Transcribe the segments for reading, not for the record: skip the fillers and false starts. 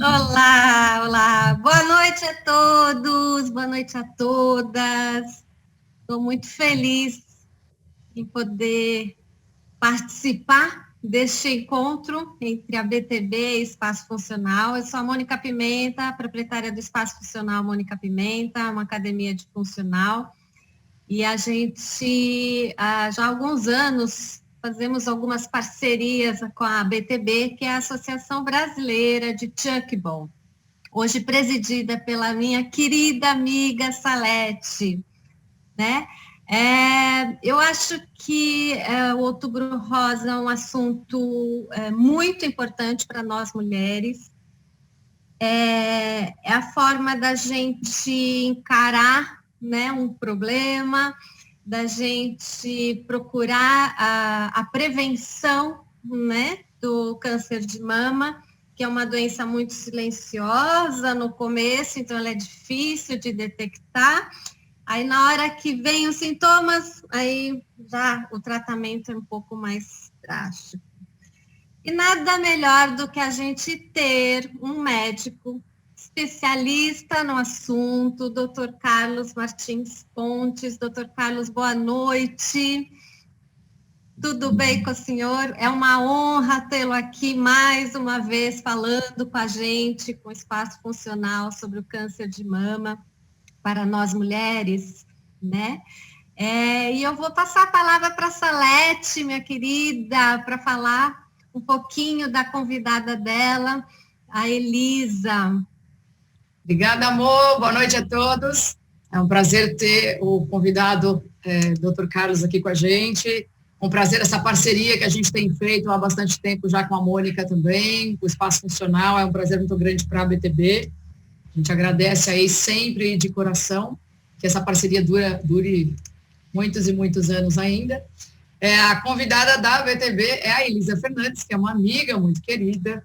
Olá, olá. Boa noite a todos, boa noite a todas. Estou muito feliz em poder participar deste encontro entre a BTB e Espaço Funcional. Eu sou a Mônica Pimenta, proprietária do Espaço Funcional Mônica Pimenta, uma academia de funcional. E a gente, já há alguns anos, fazemos algumas parcerias com a BTB, que é a Associação Brasileira de Chuckball, hoje presidida pela minha querida amiga Salete, né? Eu acho que o Outubro Rosa é um assunto muito importante para nós mulheres. É a forma da gente encarar, né, um problema, da gente procurar a prevenção, né, do câncer de mama, que é uma doença muito silenciosa no começo, então ela é difícil de detectar. Aí na hora que vem os sintomas, aí já o tratamento é um pouco mais drástico. E nada melhor do que a gente ter um médico especialista no assunto, Dr. Carlos Martins Pontes. Dr. Carlos, boa noite. Tudo bem com o senhor? É uma honra tê-lo aqui mais uma vez falando com a gente, com o Espaço Funcional, sobre o câncer de mama para nós mulheres, né? E eu vou passar a palavra para a Salete, minha querida, para falar um pouquinho da convidada dela, a Elisa. Obrigada, amor. Boa noite a todos. É um prazer ter o convidado, Dr. Carlos, aqui com a gente. Um prazer essa parceria que a gente tem feito há bastante tempo já com a Mônica também, com o Espaço Funcional. É um prazer muito grande para a BTB. A gente agradece aí sempre de coração que essa parceria dure muitos e muitos anos ainda. A convidada da BTB é a Elisa Fernandes, que é uma amiga muito querida,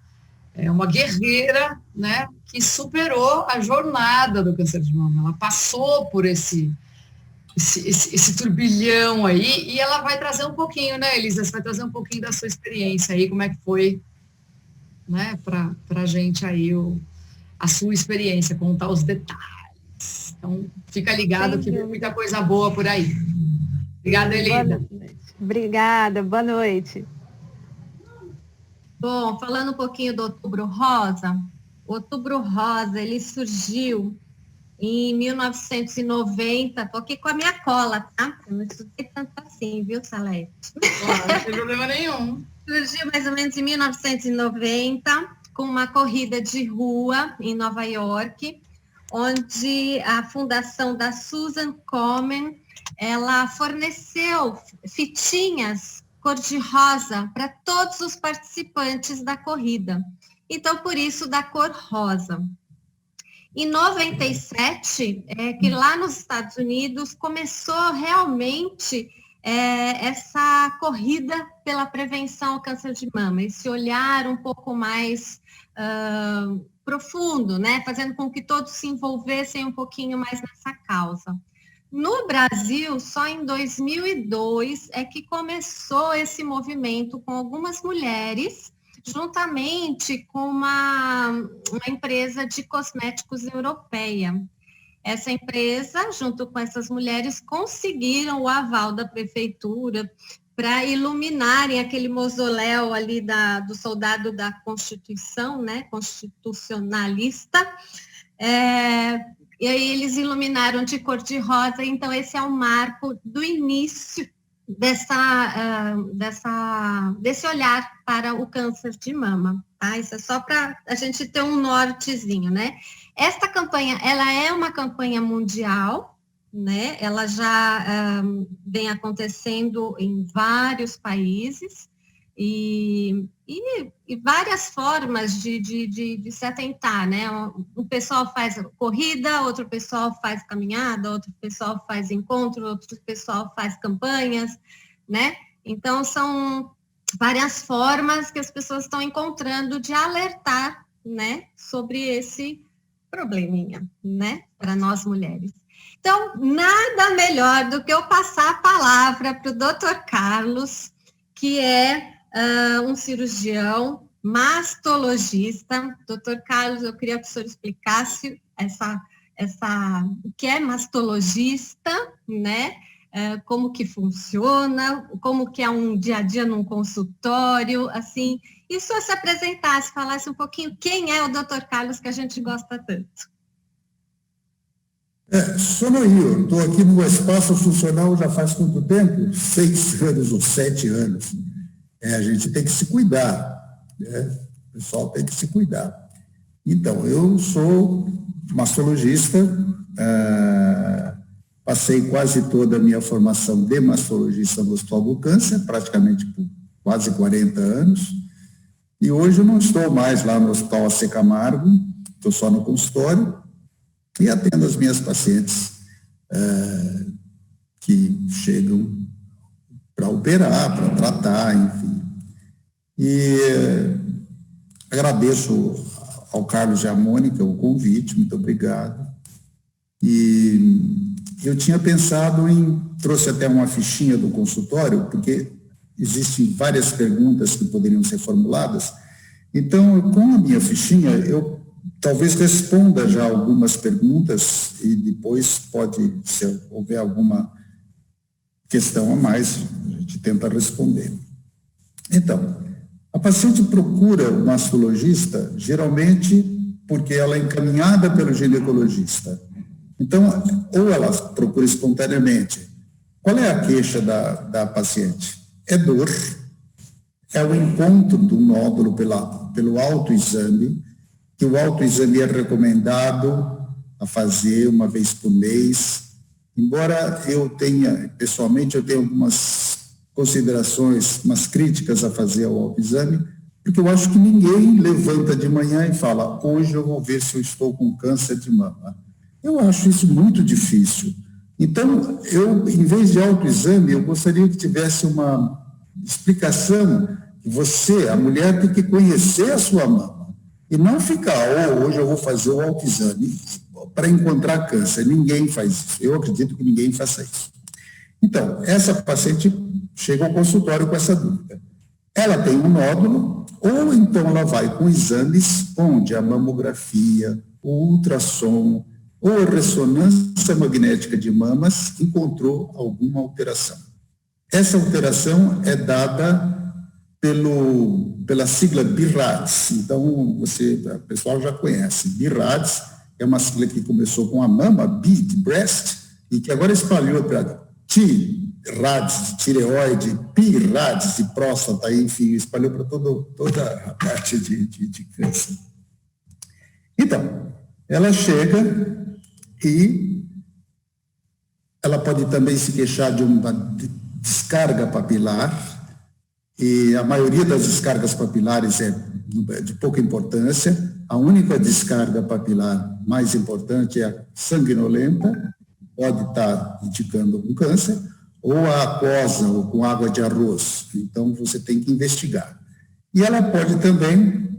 é uma guerreira, né, que superou a jornada do câncer de mama. Ela passou por esse turbilhão aí, e ela vai trazer um pouquinho, né, Elisa? Você vai trazer um pouquinho da sua experiência aí, como é que foi, né, para a gente aí a sua experiência, contar os detalhes. Então, fica ligado que vem muita coisa boa por aí. Obrigada, Elida. Obrigada, boa noite. Bom, falando um pouquinho do Outubro Rosa, o Outubro Rosa, ele surgiu em 1990, estou aqui com a minha cola, tá? Eu não estudei tanto assim, viu, Salete? Claro, não tem problema nenhum. Surgiu mais ou menos em 1990, com uma corrida de rua em Nova York, onde a fundação da Susan Komen, ela forneceu fitinhas cor-de-rosa para todos os participantes da corrida. Então, por isso, da cor rosa. Em 97, que lá nos Estados Unidos começou realmente essa corrida pela prevenção ao câncer de mama, esse olhar um pouco mais profundo, né, fazendo com que todos se envolvessem um pouquinho mais nessa causa. No Brasil, só em 2002 é que começou esse movimento com algumas mulheres, juntamente com uma empresa de cosméticos europeia. Essa empresa, junto com essas mulheres, conseguiram o aval da prefeitura para iluminarem aquele mausoléu ali do soldado da Constituição, né, constitucionalista. E aí eles iluminaram de cor-de-rosa, então esse é o marco do início desse olhar para o câncer de mama, tá? Isso é só para a gente ter um nortezinho, né? Esta campanha, ela é uma campanha mundial, né? Ela já vem acontecendo em vários países e várias formas de se atentar, né? Um pessoal faz corrida, outro pessoal faz caminhada, outro pessoal faz encontro, outro pessoal faz campanhas, né? Então, são várias formas que as pessoas estão encontrando de alertar, né, sobre esse probleminha, né, para nós mulheres. Então, nada melhor do que eu passar a palavra para o Dr. Carlos, que é um cirurgião mastologista. Doutor Carlos, eu queria que o senhor explicasse o que é mastologista, né? Como que funciona, como que é um dia a dia num consultório, assim, e só se apresentasse, falasse um pouquinho quem é o Dr. Carlos, que a gente gosta tanto. Sou eu estou aqui no espaço funcional já faz quanto tempo? 6 anos ou 7 anos. A gente tem que se cuidar, né? O pessoal tem que se cuidar. Então, eu sou mastologista, passei quase toda a minha formação de mastologista no Hospital do Câncer, praticamente por quase 40 anos, e hoje eu não estou mais lá no Hospital AC Camargo, estou só no consultório, e atendo as minhas pacientes que chegam para operar, para tratar, enfim. E agradeço ao Carlos e à Mônica o convite, muito obrigado. E eu tinha pensado trouxe até uma fichinha do consultório, porque existem várias perguntas que poderiam ser formuladas. Então, com a minha fichinha, eu talvez responda já algumas perguntas e depois pode, se houver alguma questão a mais, a gente tenta responder. Então, a paciente procura o mastologista geralmente porque ela é encaminhada pelo ginecologista. Então, ou ela procura espontaneamente. Qual é a queixa da paciente? É dor, é o encontro do nódulo pelo autoexame, que o autoexame é recomendado a fazer uma vez por mês. Embora pessoalmente, eu tenha algumas considerações, umas críticas a fazer ao autoexame, porque eu acho que ninguém levanta de manhã e fala, hoje eu vou ver se eu estou com câncer de mama. Eu acho isso muito difícil. Então, em vez de autoexame, eu gostaria que tivesse uma explicação que a mulher, tem que conhecer a sua mama e não ficar, hoje eu vou fazer o autoexame para encontrar câncer. Ninguém faz isso. Eu acredito que ninguém faça isso. Então, essa paciente chega ao consultório com essa dúvida. Ela tem um nódulo, ou então ela vai com exames onde a mamografia, o ultrassom, ou a ressonância magnética de mamas encontrou alguma alteração. Essa alteração é dada pela sigla BIRADS. Então, o pessoal já conhece. BIRADS é uma sigla que começou com a mama, B de breast, e que agora espalhou para TIRADS de tireoide, PIRADS de próstata, enfim, espalhou para toda a parte de câncer. Então, ela chega e ela pode também se queixar de uma descarga papilar, e a maioria das descargas papilares é de pouca importância. A única descarga papilar mais importante é a sanguinolenta, pode estar indicando um câncer, ou a aquosa, ou com água de arroz. Então, você tem que investigar. E ela pode também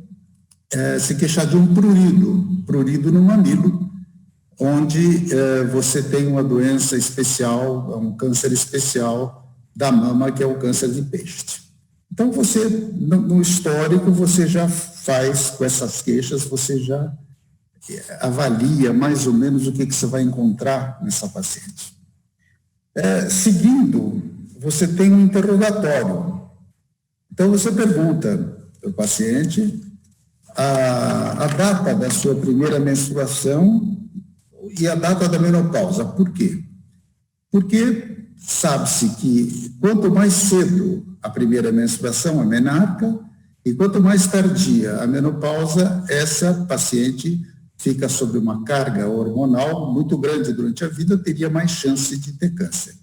se queixar de um prurido no mamilo, onde você tem uma doença especial, um câncer especial da mama, que é o câncer de Behçet. Então, no histórico, você já faz com essas queixas, você já avalia mais ou menos o que você vai encontrar nessa paciente. Seguindo, você tem um interrogatório. Então, você pergunta para o paciente a data da sua primeira menstruação e a data da menopausa. Por quê? Porque sabe-se que quanto mais cedo a primeira menstruação, a menarca, e quanto mais tardia a menopausa, essa paciente fica sob uma carga hormonal muito grande durante a vida, teria mais chance de ter câncer.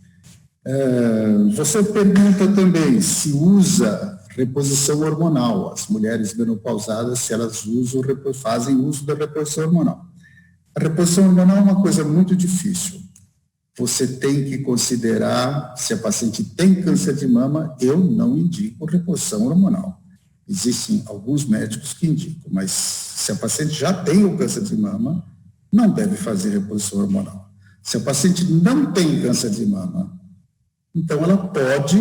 Você pergunta também se usa reposição hormonal. As mulheres menopausadas, se elas fazem uso da reposição hormonal. A reposição hormonal é uma coisa muito difícil. Você tem que considerar, se a paciente tem câncer de mama, eu não indico reposição hormonal. Existem alguns médicos que indicam, mas se a paciente já tem o câncer de mama, não deve fazer reposição hormonal. Se a paciente não tem câncer de mama, então ela pode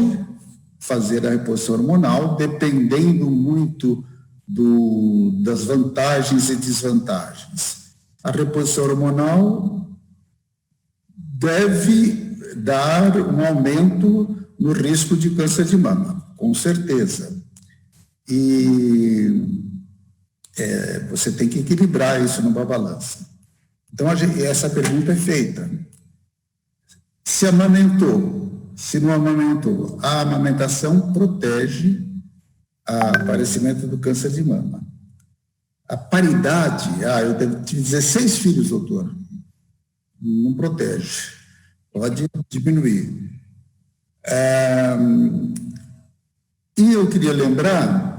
fazer a reposição hormonal, dependendo muito das vantagens e desvantagens. A reposição hormonal deve dar um aumento no risco de câncer de mama, com certeza. E você tem que equilibrar isso numa balança. Então, essa pergunta é feita. Se amamentou, se não amamentou, a amamentação protege o aparecimento do câncer de mama. A paridade, eu tive 16 filhos, doutor, não protege, pode diminuir. E eu queria lembrar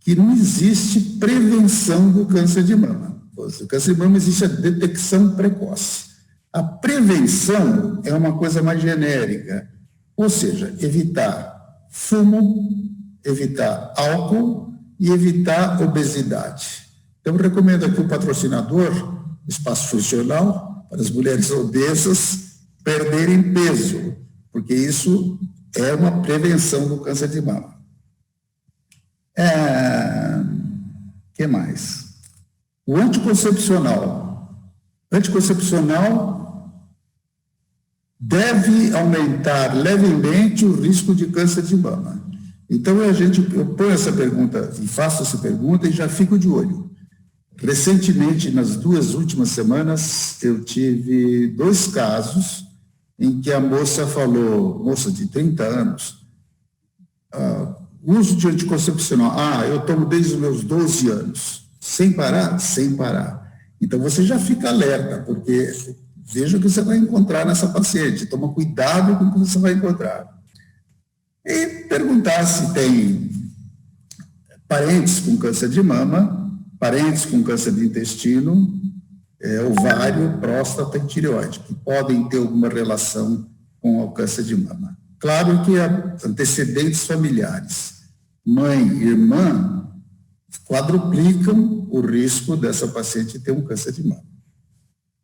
que não existe prevenção do câncer de mama. O câncer de mama existe a detecção precoce. A prevenção é uma coisa mais genérica, ou seja, evitar fumo, evitar álcool e evitar obesidade. Então, eu recomendo aqui o patrocinador, Espaço Funcional, para as mulheres obesas perderem peso, porque isso é uma prevenção do câncer de mama. Que mais? O anticoncepcional. Deve aumentar levemente o risco de câncer de mama. Então, eu ponho essa pergunta e faço essa pergunta e já fico de olho. Recentemente, nas 2 últimas semanas, eu tive 2 casos em que a moça de 30 anos, uso de anticoncepcional, eu tomo desde os meus 12 anos, sem parar? Sem parar. Então, você já fica alerta, porque veja o que você vai encontrar nessa paciente, toma cuidado com o que você vai encontrar. E perguntar se tem parentes com câncer de mama, parentes com câncer de intestino, ovário, próstata e tireoide, que podem ter alguma relação com o câncer de mama. Claro que há antecedentes familiares, mãe e irmã, quadruplicam o risco dessa paciente ter um câncer de mama.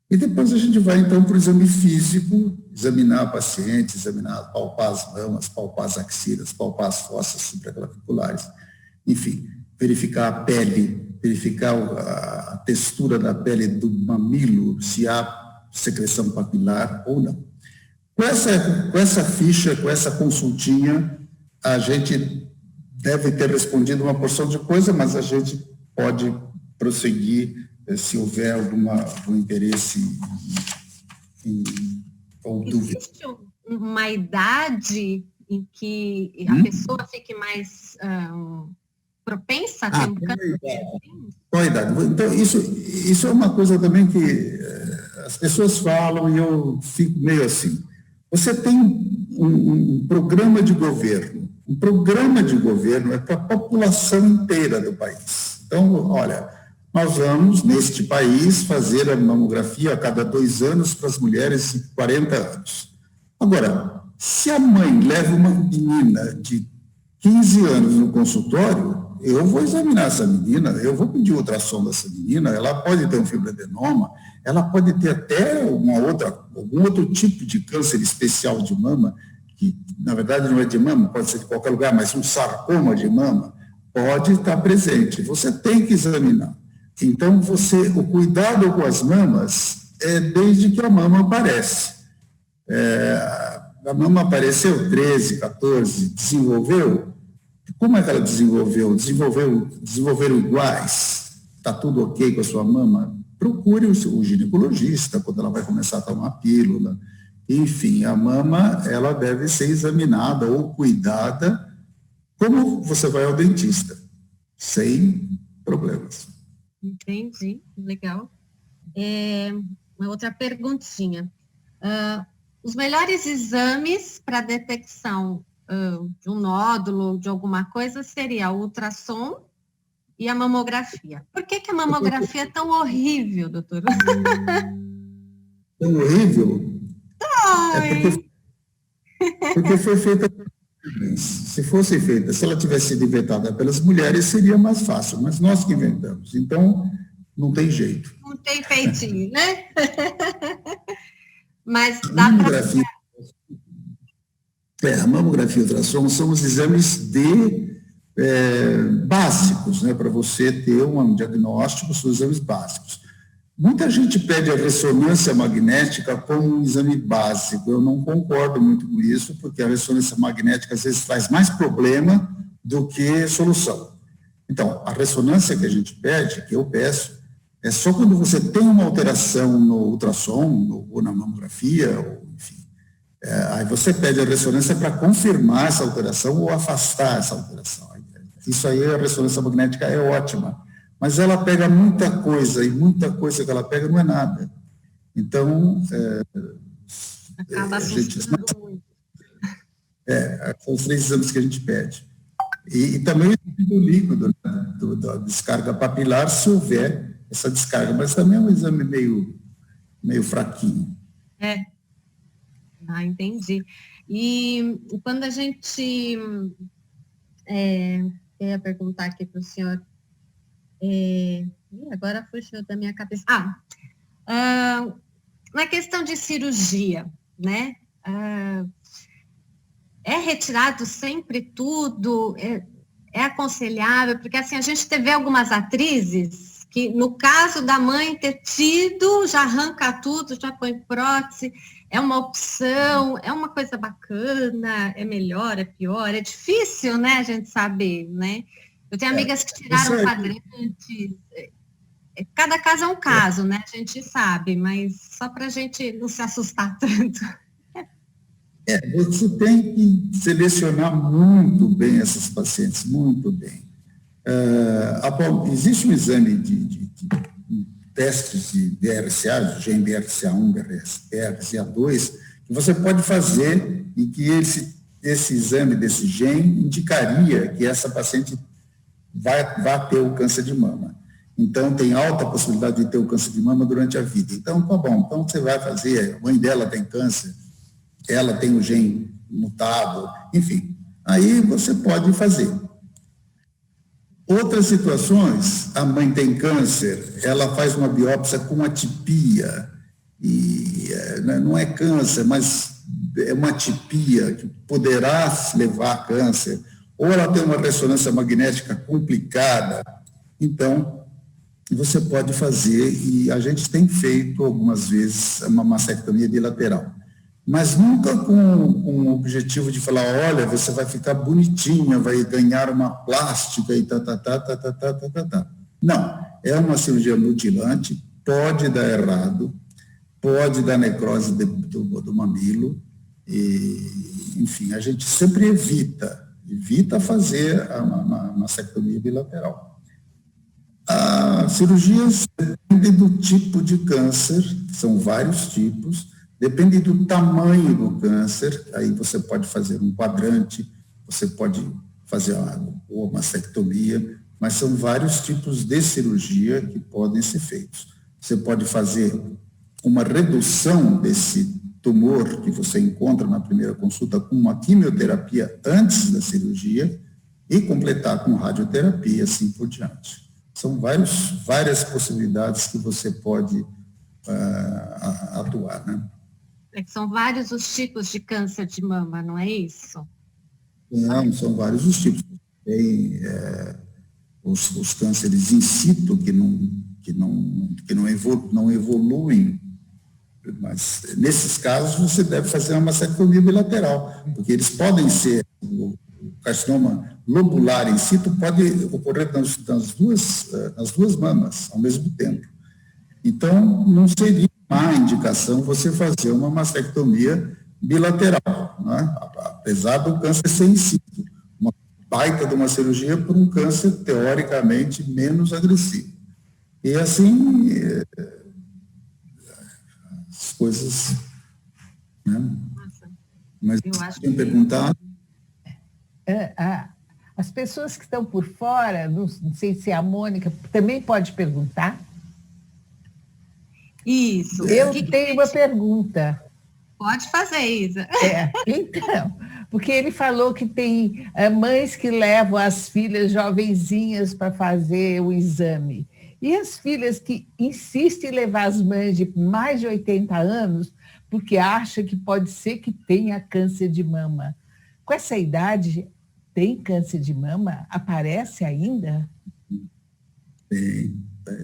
E depois a gente vai, então, para o exame físico, examinar a paciente, palpar as mamas, palpar as axilas, palpar as fossas supraclaviculares, enfim, verificar a pele, verificar a textura da pele do mamilo, se há secreção papilar ou não. Com essa ficha, com essa consultinha, a gente deve ter respondido uma porção de coisa, mas a gente pode prosseguir se houver algum interesse ou dúvida. Existe uma idade em que a pessoa fique mais propensa a ter um câncer? Qual a idade? Então, isso é uma coisa também que as pessoas falam e eu fico meio assim. Você tem um programa de governo. Um programa de governo é para a população inteira do país. Então, olha, nós vamos, neste país, fazer a mamografia a cada 2 anos para as mulheres de 40 anos. Agora, se a mãe leva uma menina de 15 anos no consultório, eu vou examinar essa menina, eu vou pedir ultrassom dessa menina, ela pode ter um fibroadenoma, ela pode ter até algum outro tipo de câncer especial de mama, que na verdade não é de mama, pode ser de qualquer lugar, mas um sarcoma de mama pode estar presente. Você tem que examinar. Então, o cuidado com as mamas é desde que a mama aparece. A mama apareceu 13, 14, desenvolveu. Como é que ela desenvolveu? Desenvolveram iguais? Está tudo ok com a sua mama? Procure o ginecologista quando ela vai começar a tomar pílula. Enfim, a mama ela deve ser examinada ou cuidada como você vai ao dentista, sem problemas. Entendi, legal. Uma outra perguntinha. Os melhores exames para detecção de um nódulo, de alguma coisa, seria o ultrassom e a mamografia. Por que a mamografia é tão horrível, doutor? Tão horrível? Porque foi feita. Se fosse feita, se ela tivesse sido inventada pelas mulheres, seria mais fácil, mas nós que inventamos. Então, não tem jeito. Não tem feitinho, né? Mas dá para... A mamografia e o ultrassom são os exames de básicos, né, para você ter um diagnóstico, os exames básicos. Muita gente pede a ressonância magnética como um exame básico. Eu não concordo muito com isso, porque a ressonância magnética às vezes traz mais problema do que solução. Então, a ressonância que a gente pede, que eu peço, é só quando você tem uma alteração no ultrassom ou na mamografia, ou, enfim. Aí você pede a ressonância para confirmar essa alteração ou afastar essa alteração. Isso aí, a ressonância magnética é ótima, mas ela pega muita coisa, e muita coisa que ela pega não é nada. Então, acaba assustando muito. São os 3 exames que a gente pede. E também o líquido, né, da descarga papilar, se houver essa descarga, mas também é um exame meio fraquinho. Entendi. E quando a gente... eu ia perguntar aqui para o senhor... agora fugiu da minha cabeça. Na questão de cirurgia, né? É retirado sempre tudo? É aconselhável? Porque assim, a gente vê algumas atrizes que, no caso da mãe ter tido, já arranca tudo, já põe prótese. É uma opção? É uma coisa bacana? É melhor? É pior? É difícil, né? A gente saber, né? Eu tenho amigas que tiraram quadrantes. Cada caso é um caso, né? A gente sabe, mas só para a gente não se assustar tanto. Você tem que selecionar muito bem essas pacientes, muito bem. Existe um exame de testes de BRCA, gene BRCA1, BRCA2, que você pode fazer e que esse exame desse gene indicaria que essa paciente vai ter o câncer de mama. Então, tem alta possibilidade de ter o câncer de mama durante a vida. Então, tá bom. Então, você vai fazer, a mãe dela tem câncer, ela tem o gene mutado, enfim. Aí você pode fazer. Outras situações, a mãe tem câncer, ela faz uma biópsia com atipia, e não é câncer, mas é uma atipia que poderá levar a câncer, ou ela tem uma ressonância magnética complicada, então você pode fazer, e a gente tem feito algumas vezes uma mastectomia bilateral, mas nunca com o objetivo de falar, olha, você vai ficar bonitinha, vai ganhar uma plástica e tá. Não, é uma cirurgia mutilante, pode dar errado, pode dar necrose do mamilo, e, enfim, a gente sempre evita fazer uma mastectomia bilateral. As cirurgias dependem do tipo de câncer, são vários tipos, depende do tamanho do câncer, aí você pode fazer um quadrante, você pode fazer uma mastectomia, mas são vários tipos de cirurgia que podem ser feitos. Você pode fazer uma redução desse tumor que você encontra na primeira consulta com uma quimioterapia antes da cirurgia e completar com radioterapia, assim por diante. São várias possibilidades que você pode atuar, né? São vários os tipos de câncer de mama, não é isso? Não, são vários os tipos. Tem os cânceres in situ que não evoluem, mas nesses casos você deve fazer uma mastectomia bilateral, porque eles podem ser, o carcinoma lobular in situ pode ocorrer nas duas mamas ao mesmo tempo. Então, não seria má indicação você fazer uma mastectomia bilateral, né? Apesar do câncer ser in situ. Uma baita de uma cirurgia por um câncer teoricamente menos agressivo. E assim, as coisas... Né? Mas tinham perguntado... As pessoas que estão por fora, não sei se a Mônica também pode perguntar. Isso. Eu tenho uma pergunta. Pode fazer, Isa. Então, porque ele falou que tem mães que levam as filhas jovenzinhas para fazer o exame. E as filhas que insistem em levar as mães de mais de 80 anos porque acham que pode ser que tenha câncer de mama. Com essa idade, tem câncer de mama? Aparece ainda?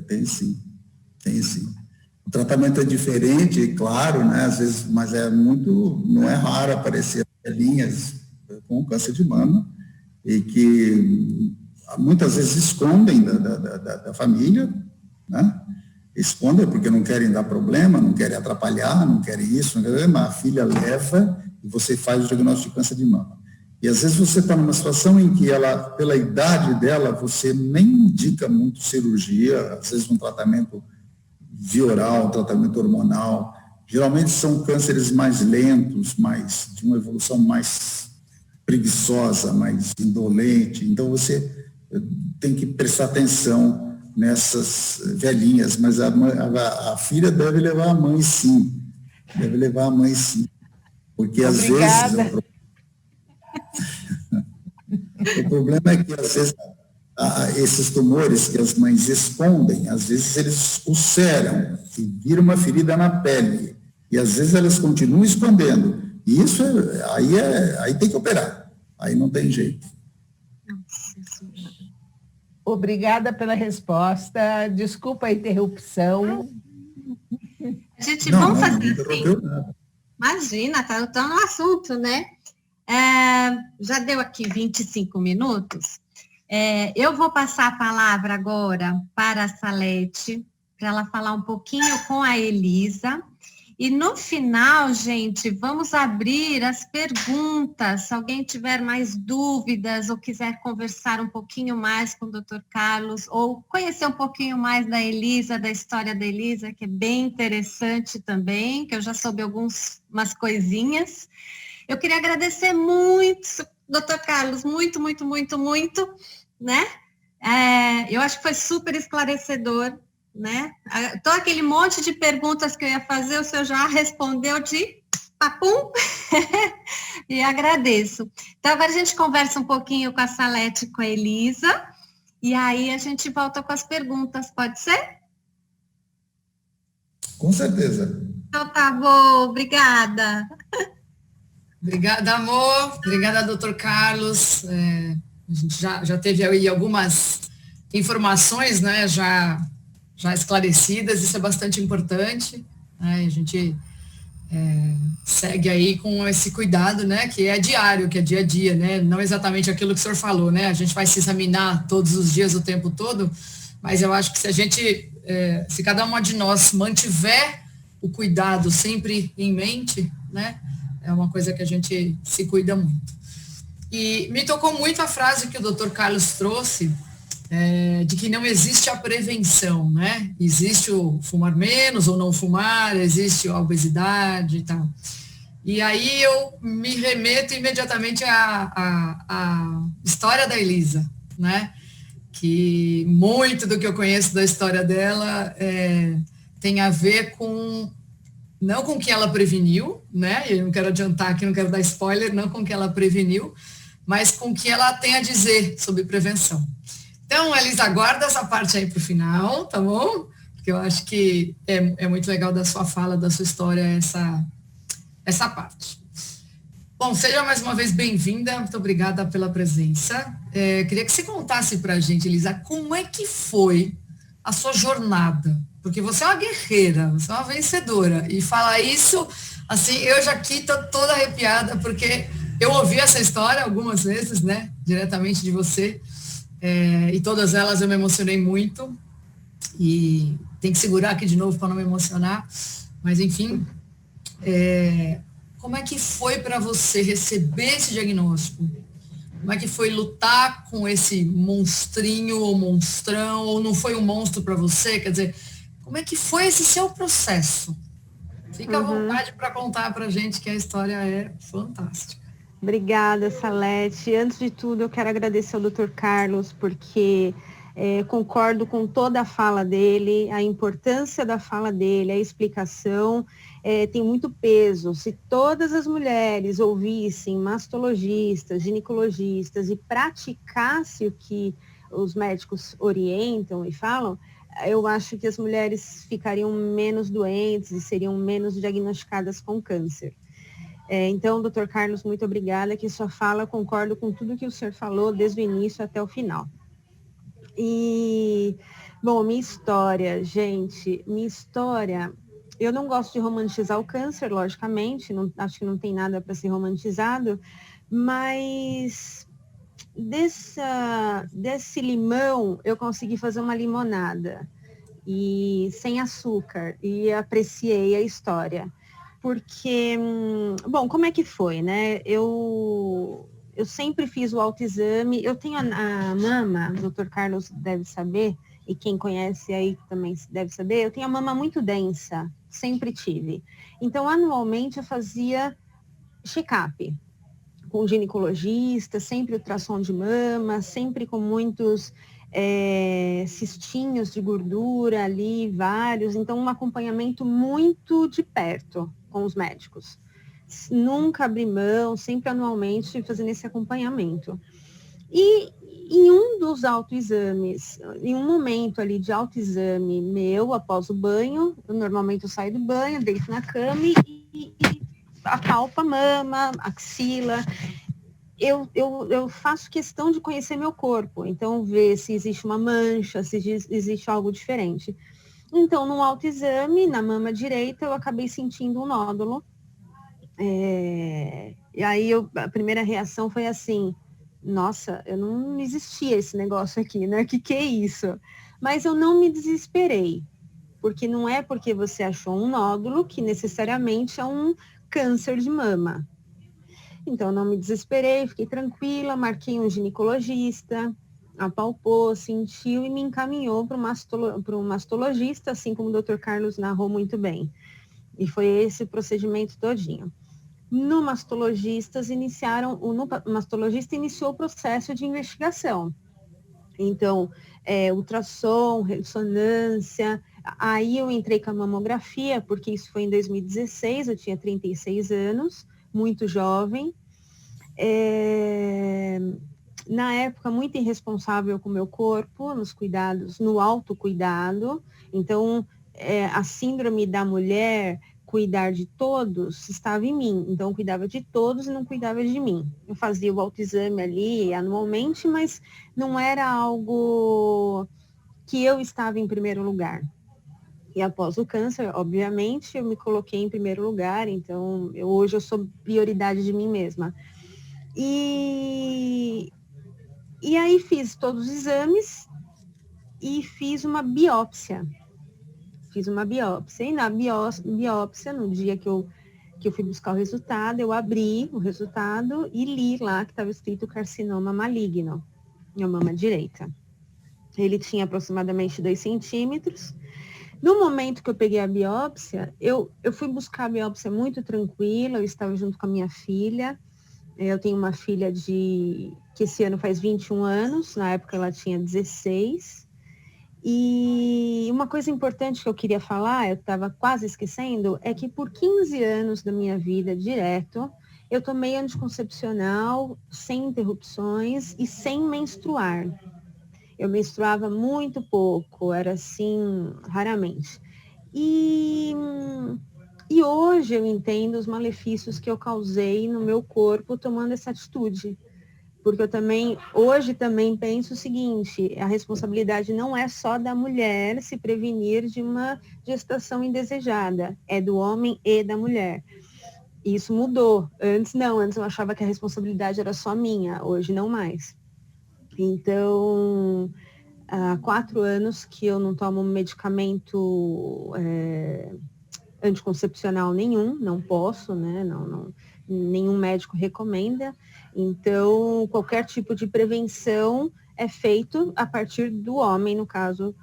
Tem sim. Tem sim. O tratamento é diferente, claro, né? Às vezes, mas não é raro aparecer velhinhas com câncer de mama e que muitas vezes escondem da família, né? Escondem porque não querem dar problema, não querem atrapalhar, não querem isso, mas a filha leva e você faz o diagnóstico de câncer de mama. E às vezes você está numa situação em que ela, pela idade dela, você nem indica muito cirurgia, às vezes um tratamento via oral, um tratamento hormonal. Geralmente são cânceres mais lentos, de uma evolução mais preguiçosa, mais indolente. Então você tem que prestar atenção nessas velhinhas, mas a filha deve levar a mãe sim, porque às vezes o problema é que às vezes esses tumores que as mães escondem, às vezes eles ulceram e viram uma ferida na pele, e às vezes elas continuam escondendo, e isso aí tem que operar, aí não tem jeito. Obrigada pela resposta. Desculpa a interrupção. Gente, vamos fazer assim. Imagina, tá no assunto, né? Já deu aqui 25 minutos. Eu vou passar a palavra agora para a Salete, para ela falar um pouquinho com a Elisa. E no final, gente, vamos abrir as perguntas. Se alguém tiver mais dúvidas ou quiser conversar um pouquinho mais com o Dr. Carlos, ou conhecer um pouquinho mais da Elisa, da história da Elisa, que é bem interessante também, que eu já soube umas coisinhas. Eu queria agradecer muito, Dr. Carlos, muito, né? Eu acho que foi super esclarecedor, né? Então, aquele monte de perguntas que eu ia fazer, o senhor já respondeu de papum, e agradeço. Então, agora a gente conversa um pouquinho com a Salete e com a Elisa, e aí a gente volta com as perguntas, pode ser? Com certeza. Então, tá bom, obrigada. Obrigada, amor. Obrigada, doutor Carlos. A gente já teve aí algumas informações, né, já esclarecidas, isso é bastante importante, né? A gente segue aí com esse cuidado, né, que é diário, que é dia a dia, né, não exatamente aquilo que o senhor falou, né, a gente vai se examinar todos os dias, o tempo todo, mas eu acho que se cada uma de nós mantiver o cuidado sempre em mente, né, é uma coisa que a gente se cuida muito. E me tocou muito a frase que o doutor Carlos trouxe, de que não existe a prevenção, né? Existe o fumar menos ou não fumar, existe a obesidade e tal. E aí eu me remeto imediatamente à história da Elisa, né? Que muito do que eu conheço da história dela tem a ver não com o que ela preveniu, né? Eu não quero adiantar aqui, não quero dar spoiler, não com o que ela preveniu, mas com o que ela tem a dizer sobre prevenção. Então, Elisa, aguarda essa parte aí para o final, tá bom? Porque eu acho que é muito legal da sua fala, da sua história, essa parte. Bom, seja mais uma vez bem-vinda, muito obrigada pela presença. Queria que você contasse para a gente, Elisa, como é que foi a sua jornada? Porque você é uma guerreira, você é uma vencedora. E falar isso, assim, eu já aqui estou toda arrepiada, porque eu ouvi essa história algumas vezes, né, diretamente de você. E todas elas eu me emocionei muito, e tem que segurar aqui de novo para não me emocionar, mas enfim, como é que foi para você receber esse diagnóstico? Como é que foi lutar com esse monstrinho ou monstrão, ou não foi um monstro para você? Quer dizer, como é que foi esse seu processo? Fica à vontade para contar para a gente, que a história é fantástica. Obrigada, Salete. Antes de tudo, eu quero agradecer ao Dr. Carlos, porque concordo com toda a fala dele, a importância da fala dele, a explicação tem muito peso. Se todas as mulheres ouvissem mastologistas, ginecologistas e praticassem o que os médicos orientam e falam, eu acho que as mulheres ficariam menos doentes e seriam menos diagnosticadas com câncer. Então, doutor Carlos, muito obrigada, que sua fala, concordo com tudo que o senhor falou, desde o início até o final. E, bom, minha história, gente, eu não gosto de romantizar o câncer, logicamente, acho que não tem nada para ser romantizado, mas desse limão eu consegui fazer uma limonada, e sem açúcar, e apreciei a história. Porque, bom, como é que foi, né? Eu sempre fiz o autoexame, eu tenho a mama, o doutor Carlos deve saber, e quem conhece aí também deve saber, eu tenho a mama muito densa, sempre tive. Então, anualmente eu fazia check-up com ginecologista, sempre ultrassom de mama, sempre com muitos cistinhos de gordura ali, vários, então um acompanhamento muito de perto com os médicos. Nunca abri mão, sempre anualmente fazendo esse acompanhamento. E em um dos autoexames, em um momento ali de autoexame meu, após o banho, normalmente eu saio do banho, deito na cama e apalpo a mama, axila. Eu faço questão de conhecer meu corpo, então ver se existe uma mancha, se existe algo diferente. Então, no autoexame, na mama direita, eu acabei sentindo um nódulo. E aí a primeira reação foi assim, nossa, eu não existia esse negócio aqui, né? Que é isso? Mas eu não me desesperei, porque não é porque você achou um nódulo que necessariamente é um câncer de mama. Então, eu não me desesperei, fiquei tranquila, marquei um ginecologista, apalpou, sentiu e me encaminhou para um mastologista, assim como o Dr. Carlos narrou muito bem. E foi esse o procedimento todinho. No mastologista iniciou o processo de investigação. Então, ultrassom, ressonância, aí eu entrei com a mamografia, porque isso foi em 2016, eu tinha 36 anos, muito jovem. Na época, muito irresponsável com o meu corpo, nos cuidados, no autocuidado. Então, a síndrome da mulher cuidar de todos estava em mim. Então, eu cuidava de todos e não cuidava de mim. Eu fazia o autoexame ali anualmente, mas não era algo que eu estava em primeiro lugar. E após o câncer, obviamente, eu me coloquei em primeiro lugar. Então, hoje eu sou prioridade de mim mesma. E aí fiz todos os exames e fiz uma biópsia. E na biópsia, no dia que eu fui buscar o resultado, eu abri o resultado e li lá que estava escrito carcinoma maligno na mama direita. Ele tinha aproximadamente 2 centímetros. No momento que eu peguei a biópsia, eu fui buscar a biópsia muito tranquila, eu estava junto com a minha filha. Eu tenho uma filha que esse ano faz 21 anos, na época ela tinha 16. E uma coisa importante que eu queria falar, eu estava quase esquecendo, é que por 15 anos da minha vida direto, eu tomei anticoncepcional sem interrupções e sem menstruar. Eu menstruava muito pouco, era assim, raramente. E hoje eu entendo os malefícios que eu causei no meu corpo tomando essa atitude. Porque hoje também penso o seguinte, a responsabilidade não é só da mulher se prevenir de uma gestação indesejada, é do homem e da mulher. Isso mudou. Antes eu achava que a responsabilidade era só minha, hoje não mais. Então, há 4 anos que eu não tomo medicamento anticoncepcional nenhum, não posso, né? Nenhum médico recomenda. Então, qualquer tipo de prevenção é feito a partir do homem, no caso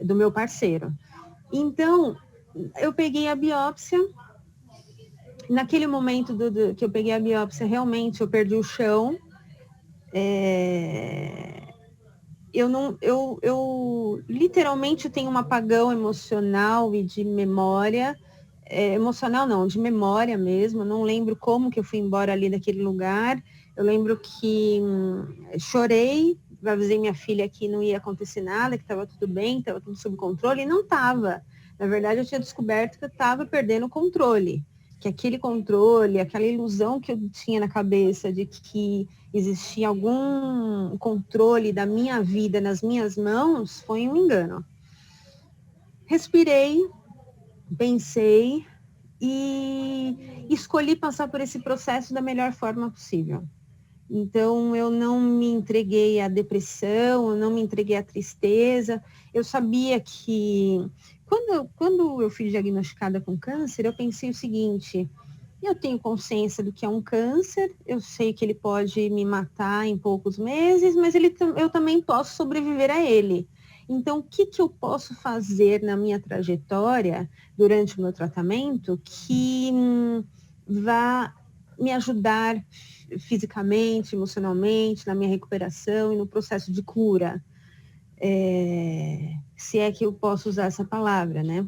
do meu parceiro. Então, eu peguei a biópsia. Naquele momento que eu peguei a biópsia, realmente eu perdi o chão. Eu literalmente tenho um apagão emocional e de memória. Emocional não, de memória mesmo. Eu não lembro como que eu fui embora ali daquele lugar. Eu lembro que chorei, avisei minha filha que não ia acontecer nada, que estava tudo bem, estava tudo sob controle, e não estava. Na verdade, eu tinha descoberto que eu estava perdendo o controle, que aquele controle, aquela ilusão que eu tinha na cabeça de que existia algum controle da minha vida nas minhas mãos, foi um engano. Respirei, pensei e escolhi passar por esse processo da melhor forma possível. Então, eu não me entreguei à depressão, eu não me entreguei à tristeza. Eu sabia que, quando eu fui diagnosticada com câncer, eu pensei o seguinte: eu tenho consciência do que é um câncer, eu sei que ele pode me matar em poucos meses, mas eu também posso sobreviver a ele. Então, o que eu posso fazer na minha trajetória, durante o meu tratamento, que vá me ajudar fisicamente, emocionalmente, na minha recuperação e no processo de cura? Se é que eu posso usar essa palavra, né?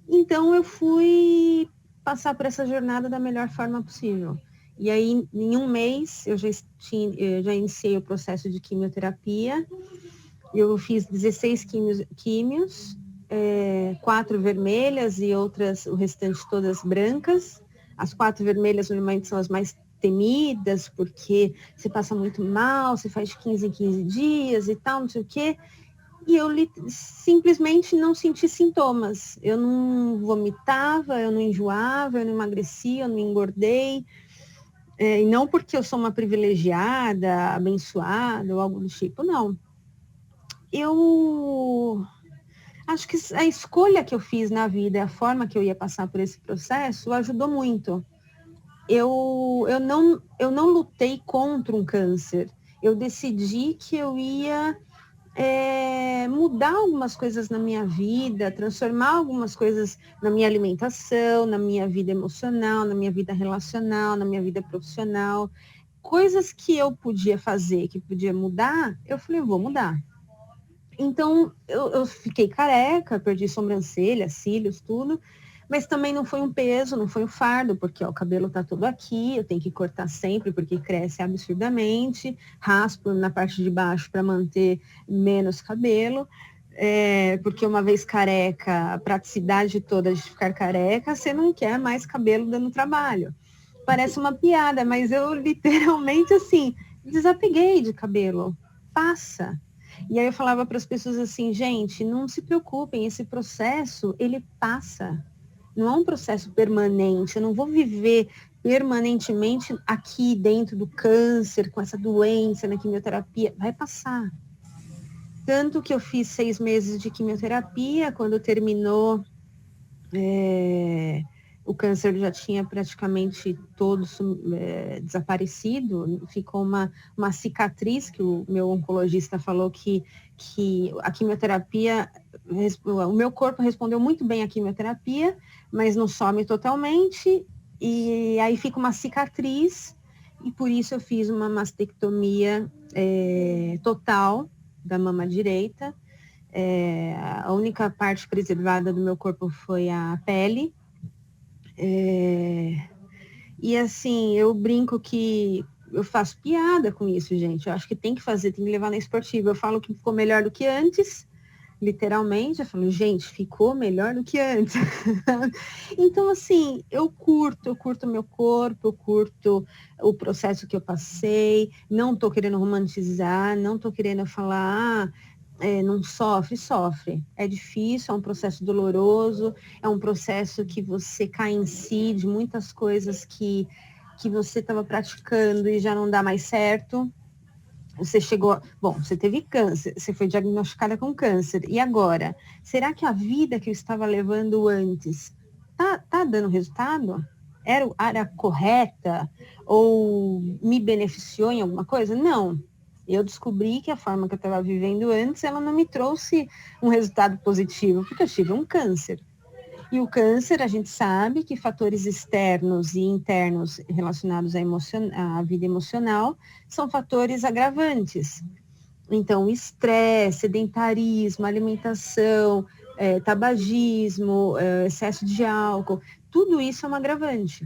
Então, eu fui passar por essa jornada da melhor forma possível. E aí, em um mês, eu já iniciei o processo de quimioterapia. Eu fiz 16 químios, 4 vermelhas e o restante todas brancas. As 4 vermelhas normalmente são as mais temidas, porque você passa muito mal, você faz de 15 em 15 dias e tal, não sei o quê. E eu simplesmente não senti sintomas. Eu não vomitava, eu não enjoava, eu não emagrecia, eu não engordei. E não porque eu sou uma privilegiada, abençoada ou algo do tipo, não. Eu acho que a escolha que eu fiz na vida, a forma que eu ia passar por esse processo, ajudou muito. Eu não lutei contra um câncer. Eu decidi que eu ia mudar algumas coisas na minha vida, transformar algumas coisas na minha alimentação, na minha vida emocional, na minha vida relacional, na minha vida profissional. Coisas que eu podia fazer, que podia mudar, eu falei, vou mudar. Então, eu fiquei careca, perdi sobrancelha, cílios, tudo, mas também não foi um peso, não foi um fardo, porque o cabelo tá todo aqui, eu tenho que cortar sempre, porque cresce absurdamente, raspo na parte de baixo para manter menos cabelo, porque uma vez careca, a praticidade toda de ficar careca, você não quer mais cabelo dando trabalho. Parece uma piada, mas eu literalmente, assim, desapeguei de cabelo. Passa. E aí eu falava para as pessoas assim, gente, não se preocupem, esse processo, ele passa. Não é um processo permanente, eu não vou viver permanentemente aqui dentro do câncer, com essa doença, na quimioterapia, vai passar. Tanto que eu fiz 6 meses de quimioterapia, quando terminou, o câncer já tinha praticamente todo desaparecido, ficou uma cicatriz que o meu oncologista falou que a quimioterapia, o meu corpo respondeu muito bem à quimioterapia, mas não some totalmente, e aí fica uma cicatriz, e por isso eu fiz uma mastectomia total da mama direita. A única parte preservada do meu corpo foi a pele. E assim, eu brinco que eu faço piada com isso, gente. Eu acho que tem que fazer, tem que levar na esportiva. Eu falo que ficou melhor do que antes, literalmente. Eu falo, gente, ficou melhor do que antes. Então, assim, eu curto meu corpo, eu curto o processo que eu passei. Não tô querendo romantizar, não tô querendo falar, não sofre. É difícil, é um processo doloroso, é um processo que você cai em si de muitas coisas que você estava praticando e já não dá mais certo. Você você teve câncer, você foi diagnosticada com câncer. E agora? Será que a vida que eu estava levando antes tá dando resultado? Era correta? Ou me beneficiou em alguma coisa? Não. Eu descobri que a forma que eu estava vivendo antes, ela não me trouxe um resultado positivo, porque eu tive um câncer. E o câncer, a gente sabe que fatores externos e internos relacionados à vida emocional são fatores agravantes. Então, estresse, sedentarismo, alimentação, tabagismo, excesso de álcool, tudo isso é um agravante.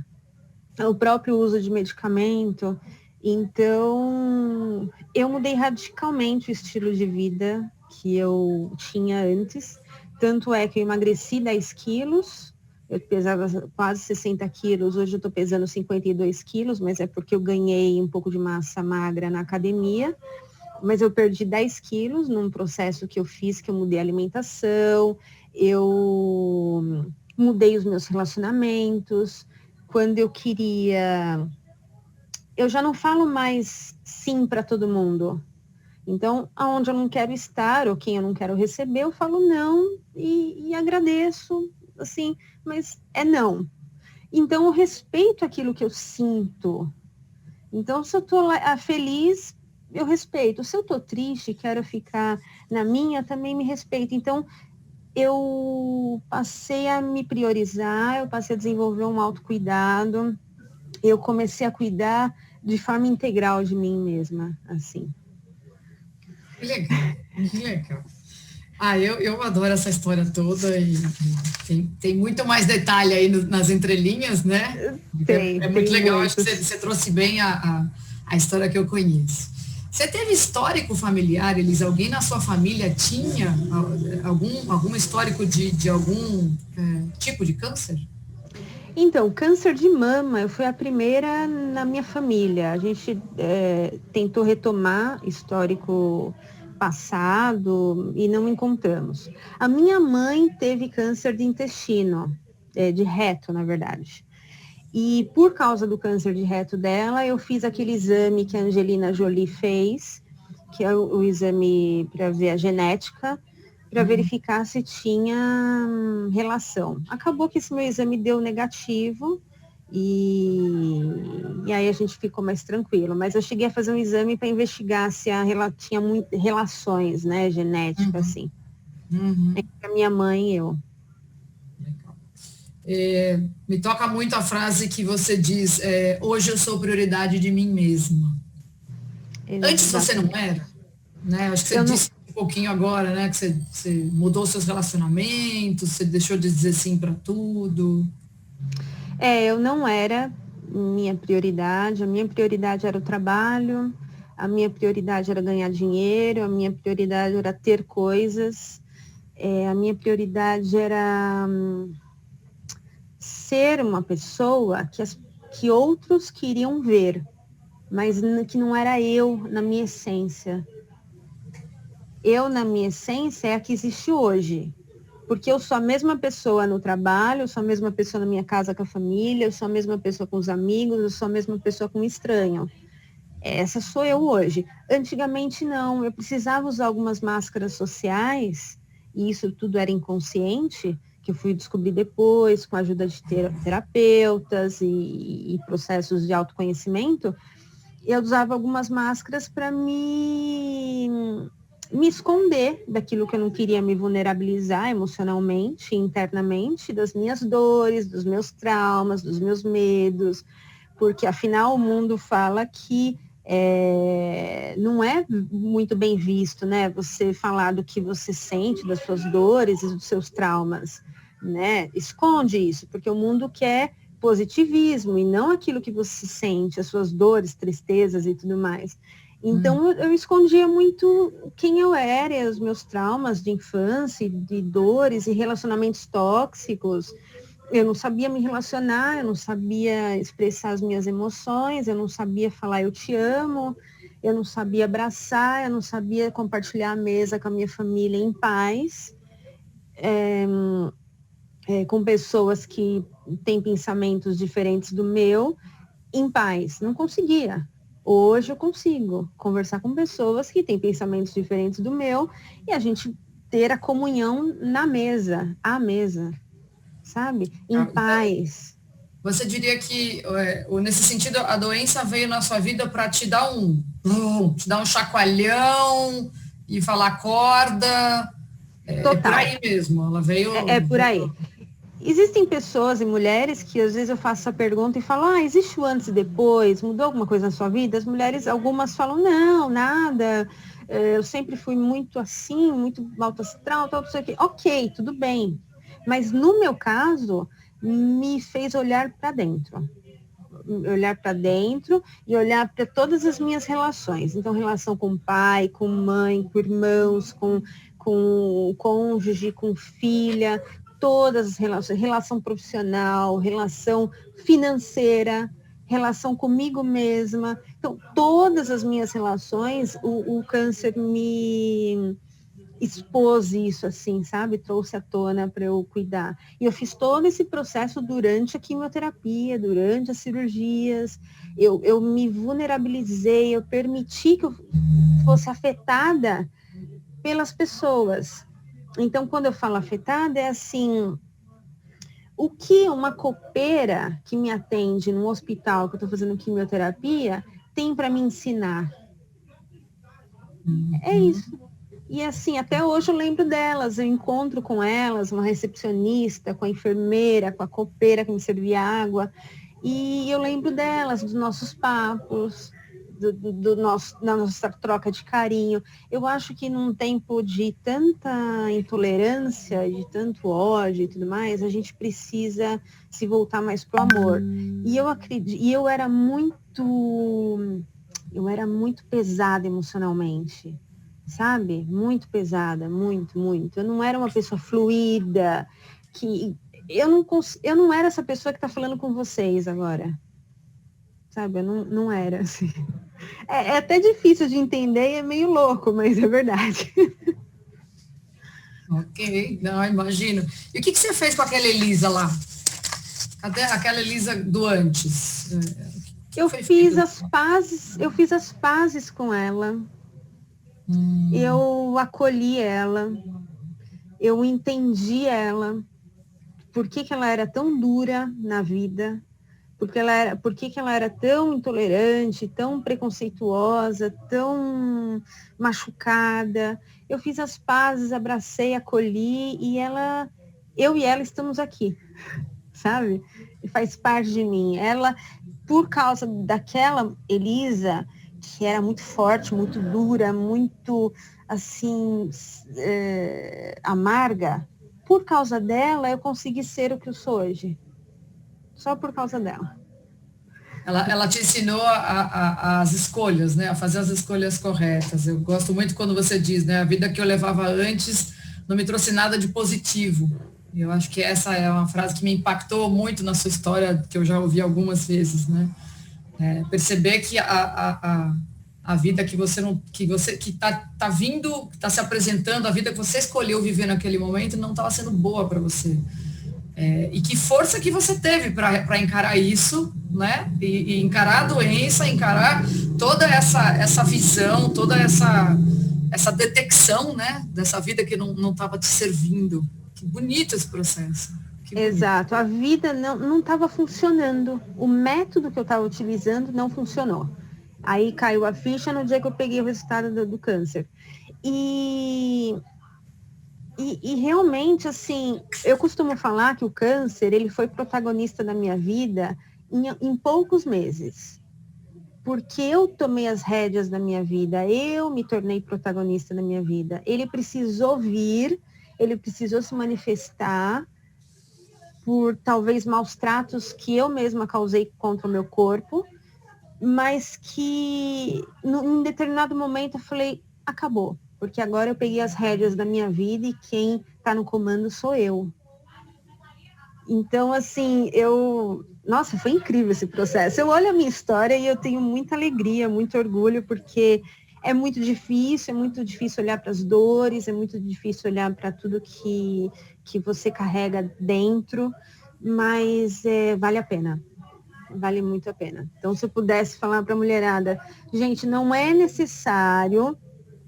O próprio uso de medicamento. Então, eu mudei radicalmente o estilo de vida que eu tinha antes. Tanto é que eu emagreci 10 quilos, eu pesava quase 60 quilos, hoje eu estou pesando 52 quilos, mas é porque eu ganhei um pouco de massa magra na academia, mas eu perdi 10 quilos num processo que eu fiz, que eu mudei a alimentação, eu mudei os meus relacionamentos, quando eu queria... Eu já não falo mais sim para todo mundo. Então, aonde eu não quero estar ou quem eu não quero receber, eu falo não e agradeço, assim, mas é não. Então, eu respeito aquilo que eu sinto. Então, se eu estou feliz, eu respeito. Se eu estou triste, quero ficar na minha, também me respeito. Então, eu passei a me priorizar, eu passei a desenvolver um autocuidado, eu comecei a cuidar de forma integral de mim mesma, assim. Que legal, que legal. Eu adoro essa história toda e tem muito mais detalhe aí nas entrelinhas, né? É muito legal, acho que você trouxe bem a história que eu conheço. Você teve histórico familiar, Elis? Alguém na sua família tinha algum histórico de algum tipo de câncer? Então, câncer de mama, eu fui a primeira na minha família. A gente tentou retomar histórico passado e não encontramos. A minha mãe teve câncer de intestino, de reto, na verdade. E por causa do câncer de reto dela, eu fiz aquele exame que a Angelina Jolie fez, que é o exame para ver a genética, para verificar se tinha relação. Acabou que esse meu exame deu negativo e aí a gente ficou mais tranquilo. Mas eu cheguei a fazer um exame para investigar se tinha relações, né, genéticas, assim. Entre a minha mãe e eu. Me toca muito a frase que você diz, hoje eu sou prioridade de mim mesma. Antes você não era, né? Acho que você disse um pouquinho agora, né? Que você mudou seus relacionamentos, você deixou de dizer sim para tudo. Eu não era minha prioridade, a minha prioridade era o trabalho, a minha prioridade era ganhar dinheiro, a minha prioridade era ter coisas, a minha prioridade era ser uma pessoa que outros queriam ver, mas que não era eu na minha essência. Eu, na minha essência, é a que existe hoje. Porque eu sou a mesma pessoa no trabalho, eu sou a mesma pessoa na minha casa com a família, eu sou a mesma pessoa com os amigos, eu sou a mesma pessoa com o estranho. Essa sou eu hoje. Antigamente, não. Eu precisava usar algumas máscaras sociais, e isso tudo era inconsciente, que eu fui descobrir depois, com a ajuda de terapeutas e processos de autoconhecimento. Eu usava algumas máscaras para me esconder daquilo que eu não queria me vulnerabilizar emocionalmente, internamente, das minhas dores, dos meus traumas, dos meus medos, porque afinal o mundo fala que não é muito bem visto, né? Você falar do que você sente, das suas dores e dos seus traumas, né? Esconde isso, porque o mundo quer positivismo e não aquilo que você sente, as suas dores, tristezas e tudo mais. Então, eu escondia muito quem eu era, os meus traumas de infância, de dores e relacionamentos tóxicos. Eu não sabia me relacionar, eu não sabia expressar as minhas emoções, eu não sabia falar eu te amo, eu não sabia abraçar, eu não sabia compartilhar a mesa com a minha família em paz, com pessoas que têm pensamentos diferentes do meu, em paz. Não conseguia. Hoje eu consigo conversar com pessoas que têm pensamentos diferentes do meu e a gente ter a comunhão na mesa, à mesa, sabe? Em paz. Você diria que, nesse sentido, a doença veio na sua vida para te dar um chacoalhão e falar acorda. Total. É por aí mesmo, ela veio... É por aí. Existem pessoas e mulheres que às vezes eu faço essa pergunta e falo, existe o antes e depois? Mudou alguma coisa na sua vida? As mulheres, algumas falam, não, nada. Eu sempre fui muito assim, muito alto astral, tal, isso aqui. Ok, tudo bem. Mas no meu caso, me fez olhar para dentro. Olhar para dentro e olhar para todas as minhas relações. Então, relação com pai, com mãe, com irmãos, com cônjuge, com filha, todas as relações, relação profissional, relação financeira, relação comigo mesma. Então, todas as minhas relações, o câncer me expôs isso, assim, sabe? Trouxe à tona para eu cuidar. E eu fiz todo esse processo durante a quimioterapia, durante as cirurgias. Eu me vulnerabilizei, eu permiti que eu fosse afetada pelas pessoas. Então, quando eu falo afetada, é assim, o que uma copeira que me atende num hospital que eu estou fazendo quimioterapia tem para me ensinar? É isso. E assim, até hoje eu lembro delas, eu encontro com elas, uma recepcionista, com a enfermeira, com a copeira que me servia água, e eu lembro delas, dos nossos papos, da nossa troca de carinho. Eu acho que num tempo de tanta intolerância, de tanto ódio e tudo mais, a gente precisa se voltar mais pro amor. E eu acredito, e eu era muito pesada emocionalmente, sabe? Muito pesada, muito. Eu não era uma pessoa fluida, que eu não era essa pessoa que está falando com vocês agora, sabe? Eu não era, assim. É até difícil de entender e é meio louco, mas é verdade. Ok, não, imagino. E o que você fez com aquela Elisa lá? Cadê aquela Elisa do antes? Eu fiz as pazes com ela. Eu acolhi ela, eu entendi ela, por que ela era tão dura na vida, por que ela era tão intolerante, tão preconceituosa, tão machucada. Eu fiz as pazes, abracei, acolhi, e eu e ela estamos aqui, sabe? E faz parte de mim. Ela, por causa daquela Elisa, que era muito forte, muito dura, muito, assim, amarga, por causa dela, eu consegui ser o que eu sou hoje. Só por causa dela. Ela te ensinou as escolhas, né? A fazer as escolhas corretas. Eu gosto muito quando você diz, né? A vida que eu levava antes não me trouxe nada de positivo. Eu acho que essa é uma frase que me impactou muito na sua história, que eu já ouvi algumas vezes, né? Perceber que a vida que está vindo, está se apresentando, a vida que você escolheu viver naquele momento não estava sendo boa para você. E que força que você teve para encarar isso, né? E encarar a doença, encarar toda essa visão, toda essa detecção, né? Dessa vida que não estava te servindo. Que bonito esse processo. Exato, a vida não estava funcionando, o método que eu estava utilizando não funcionou. Aí caiu a ficha no dia que eu peguei o resultado do câncer. E realmente, assim, eu costumo falar que o câncer, ele foi protagonista da minha vida em poucos meses. Porque eu tomei as rédeas da minha vida, eu me tornei protagonista da minha vida. Ele precisou vir, ele precisou se manifestar por talvez maus tratos que eu mesma causei contra o meu corpo, mas que em determinado momento eu falei, acabou, porque agora eu peguei as rédeas da minha vida e quem está no comando sou eu. Então, assim, nossa, foi incrível esse processo. Eu olho a minha história e eu tenho muita alegria, muito orgulho, porque é muito difícil olhar para as dores, é muito difícil olhar para tudo que você carrega dentro, mas vale a pena, vale muito a pena. Então, se eu pudesse falar para a mulherada, gente, não é necessário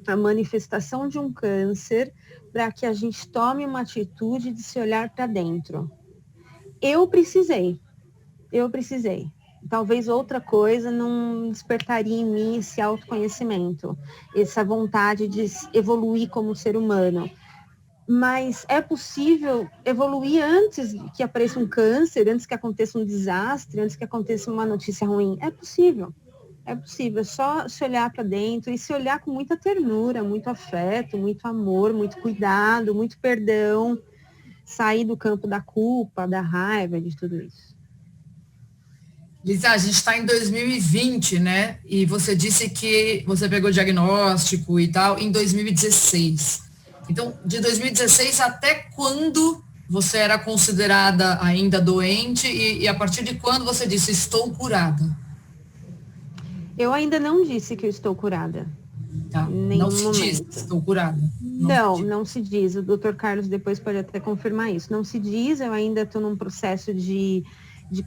a manifestação de um câncer para que a gente tome uma atitude de se olhar para dentro. Eu precisei. Talvez outra coisa não despertaria em mim esse autoconhecimento, essa vontade de evoluir como ser humano. Mas é possível evoluir antes que apareça um câncer, antes que aconteça um desastre, antes que aconteça uma notícia ruim. É possível. É só se olhar para dentro e se olhar com muita ternura, muito afeto, muito amor, muito cuidado, muito perdão, sair do campo da culpa, da raiva, de tudo isso. Lisa, a gente está em 2020, né? E você disse que você pegou o diagnóstico e tal em 2016. Então, de 2016 até quando você era considerada ainda doente e a partir de quando você disse estou curada? Eu ainda não disse que eu estou curada. Tá. Não se diz estou curada? Não se diz. O Dr. Carlos depois pode até confirmar isso. Não se diz, eu ainda estou num processo de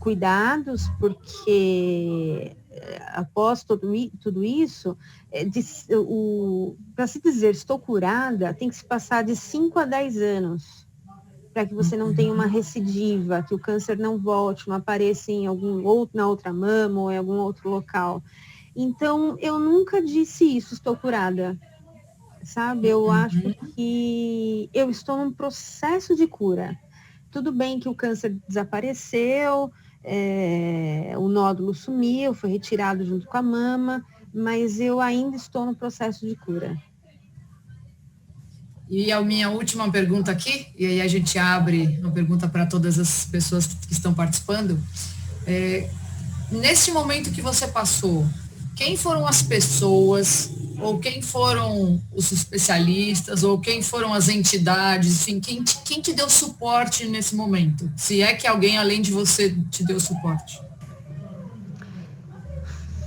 cuidados, porque após tudo isso, para se dizer estou curada, tem que se passar de 5 a 10 anos. Para que você não tenha uma recidiva, que o câncer não volte, não apareça em na outra mama ou em algum outro local. Então, eu nunca disse isso, estou curada, sabe? Eu acho que eu estou num processo de cura. Tudo bem que o câncer desapareceu, o nódulo sumiu, foi retirado junto com a mama, mas eu ainda estou no processo de cura. E a minha última pergunta aqui, e aí a gente abre uma pergunta para todas as pessoas que estão participando. Nesse momento que você passou, quem foram as pessoas, ou quem foram os especialistas, ou quem foram as entidades, enfim, quem te deu suporte nesse momento? Se é que alguém além de você te deu suporte?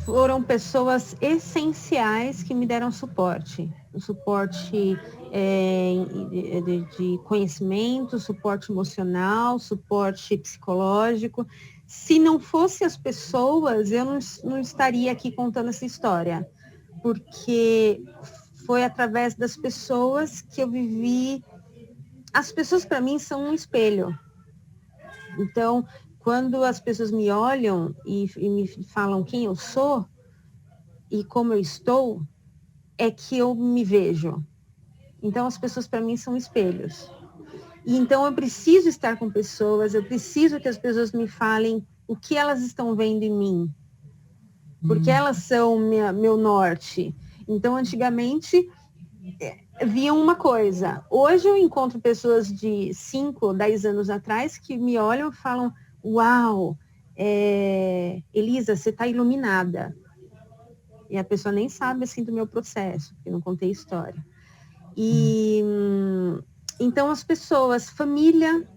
Foram pessoas essenciais que me deram suporte. O suporte de conhecimento, suporte emocional, suporte psicológico. Se não fosse as pessoas, eu não estaria aqui contando essa história, porque foi através das pessoas que eu vivi. As pessoas, para mim, são um espelho. Então, quando as pessoas me olham e me falam quem eu sou e como eu estou, é que eu me vejo. Então, as pessoas, para mim, são espelhos. E então, eu preciso estar com pessoas, eu preciso que as pessoas me falem o que elas estão vendo em mim. Porque elas são meu norte. Então, antigamente, viam uma coisa. Hoje, eu encontro pessoas de 5 ou 10 anos atrás que me olham e falam: uau, Elisa, você está iluminada. E a pessoa nem sabe, assim, do meu processo, porque não contei história. E então as pessoas, família,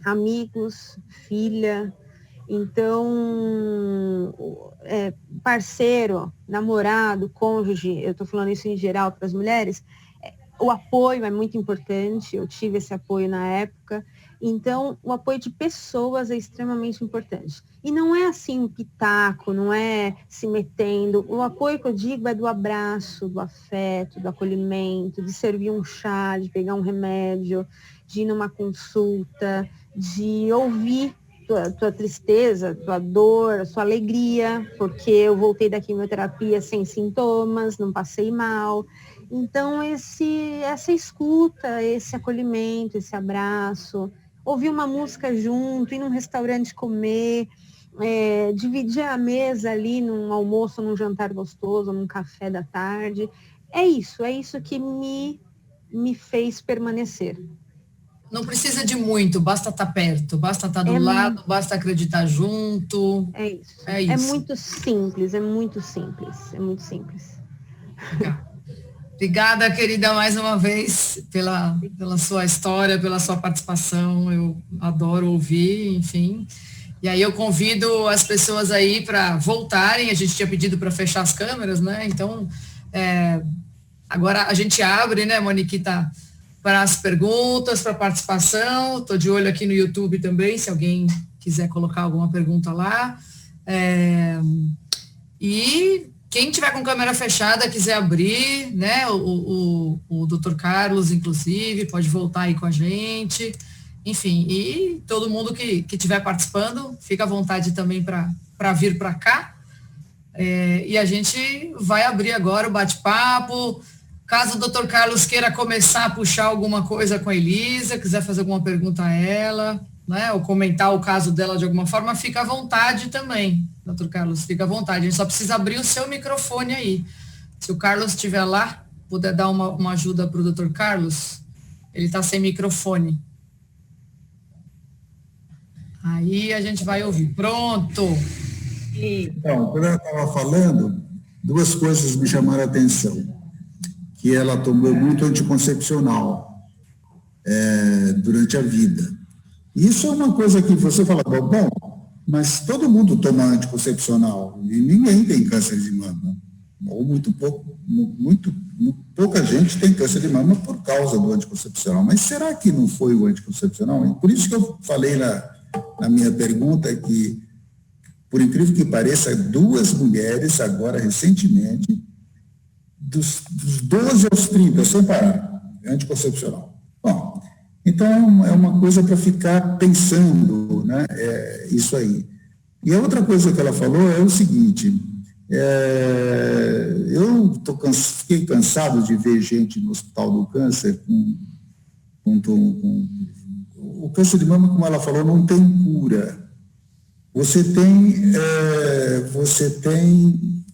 amigos, filha, então parceiro, namorado, cônjuge, eu estou falando isso em geral para as mulheres, o apoio é muito importante, eu tive esse apoio na época, então o apoio de pessoas é extremamente importante. E não é assim um pitaco, não é se metendo, o apoio que eu digo é do abraço, do afeto, do acolhimento, de servir um chá, de pegar um remédio, de ir numa consulta, de ouvir tua tristeza, tua dor, sua alegria, porque eu voltei da quimioterapia sem sintomas, não passei mal. Então, essa escuta, esse acolhimento, esse abraço, ouvir uma música junto, ir num restaurante comer, dividir a mesa ali num almoço, num jantar gostoso, num café da tarde. É isso que me fez permanecer. Não precisa de muito, basta estar perto, basta estar do lado, basta acreditar junto. É isso. É isso. É muito simples, é muito simples. Legal. Obrigada, querida, mais uma vez pela sua história, pela sua participação. Eu adoro ouvir, enfim. E aí eu convido as pessoas aí para voltarem. A gente tinha pedido para fechar as câmeras, né? Então, agora a gente abre, né, Moniquita, para as perguntas, para a participação. Estou de olho aqui no YouTube também, se alguém quiser colocar alguma pergunta lá. E quem tiver com câmera fechada, quiser abrir, né, o Dr. Carlos, inclusive, pode voltar aí com a gente. Enfim, e todo mundo que estiver participando, fica à vontade também para vir para cá. E a gente vai abrir agora o bate-papo. Caso o Dr. Carlos queira começar a puxar alguma coisa com a Elisa, quiser fazer alguma pergunta a ela, né, ou comentar o caso dela de alguma forma, fica à vontade também, Dr. Carlos, fica à vontade. A gente só precisa abrir o seu microfone aí. Se o Carlos estiver lá, puder dar uma ajuda para o Dr. Carlos, ele está sem microfone. Aí a gente vai ouvir. Pronto! Então, quando ela estava falando, duas coisas me chamaram a atenção. Que ela tomou muito anticoncepcional durante a vida. Isso é uma coisa que você fala, bom, mas todo mundo toma anticoncepcional e ninguém tem câncer de mama. Ou muito pouca gente tem câncer de mama por causa do anticoncepcional. Mas será que não foi o anticoncepcional? Por isso que eu falei na minha pergunta que, por incrível que pareça, 2 mulheres agora, recentemente, dos 12 aos 30, sem parar, anticoncepcional. Bom, então é uma coisa para ficar pensando, né? Isso aí. E a outra coisa que ela falou é o seguinte, eu fiquei cansado de ver gente no Hospital do Câncer com o câncer de mama, como ela falou, não tem cura. Você tem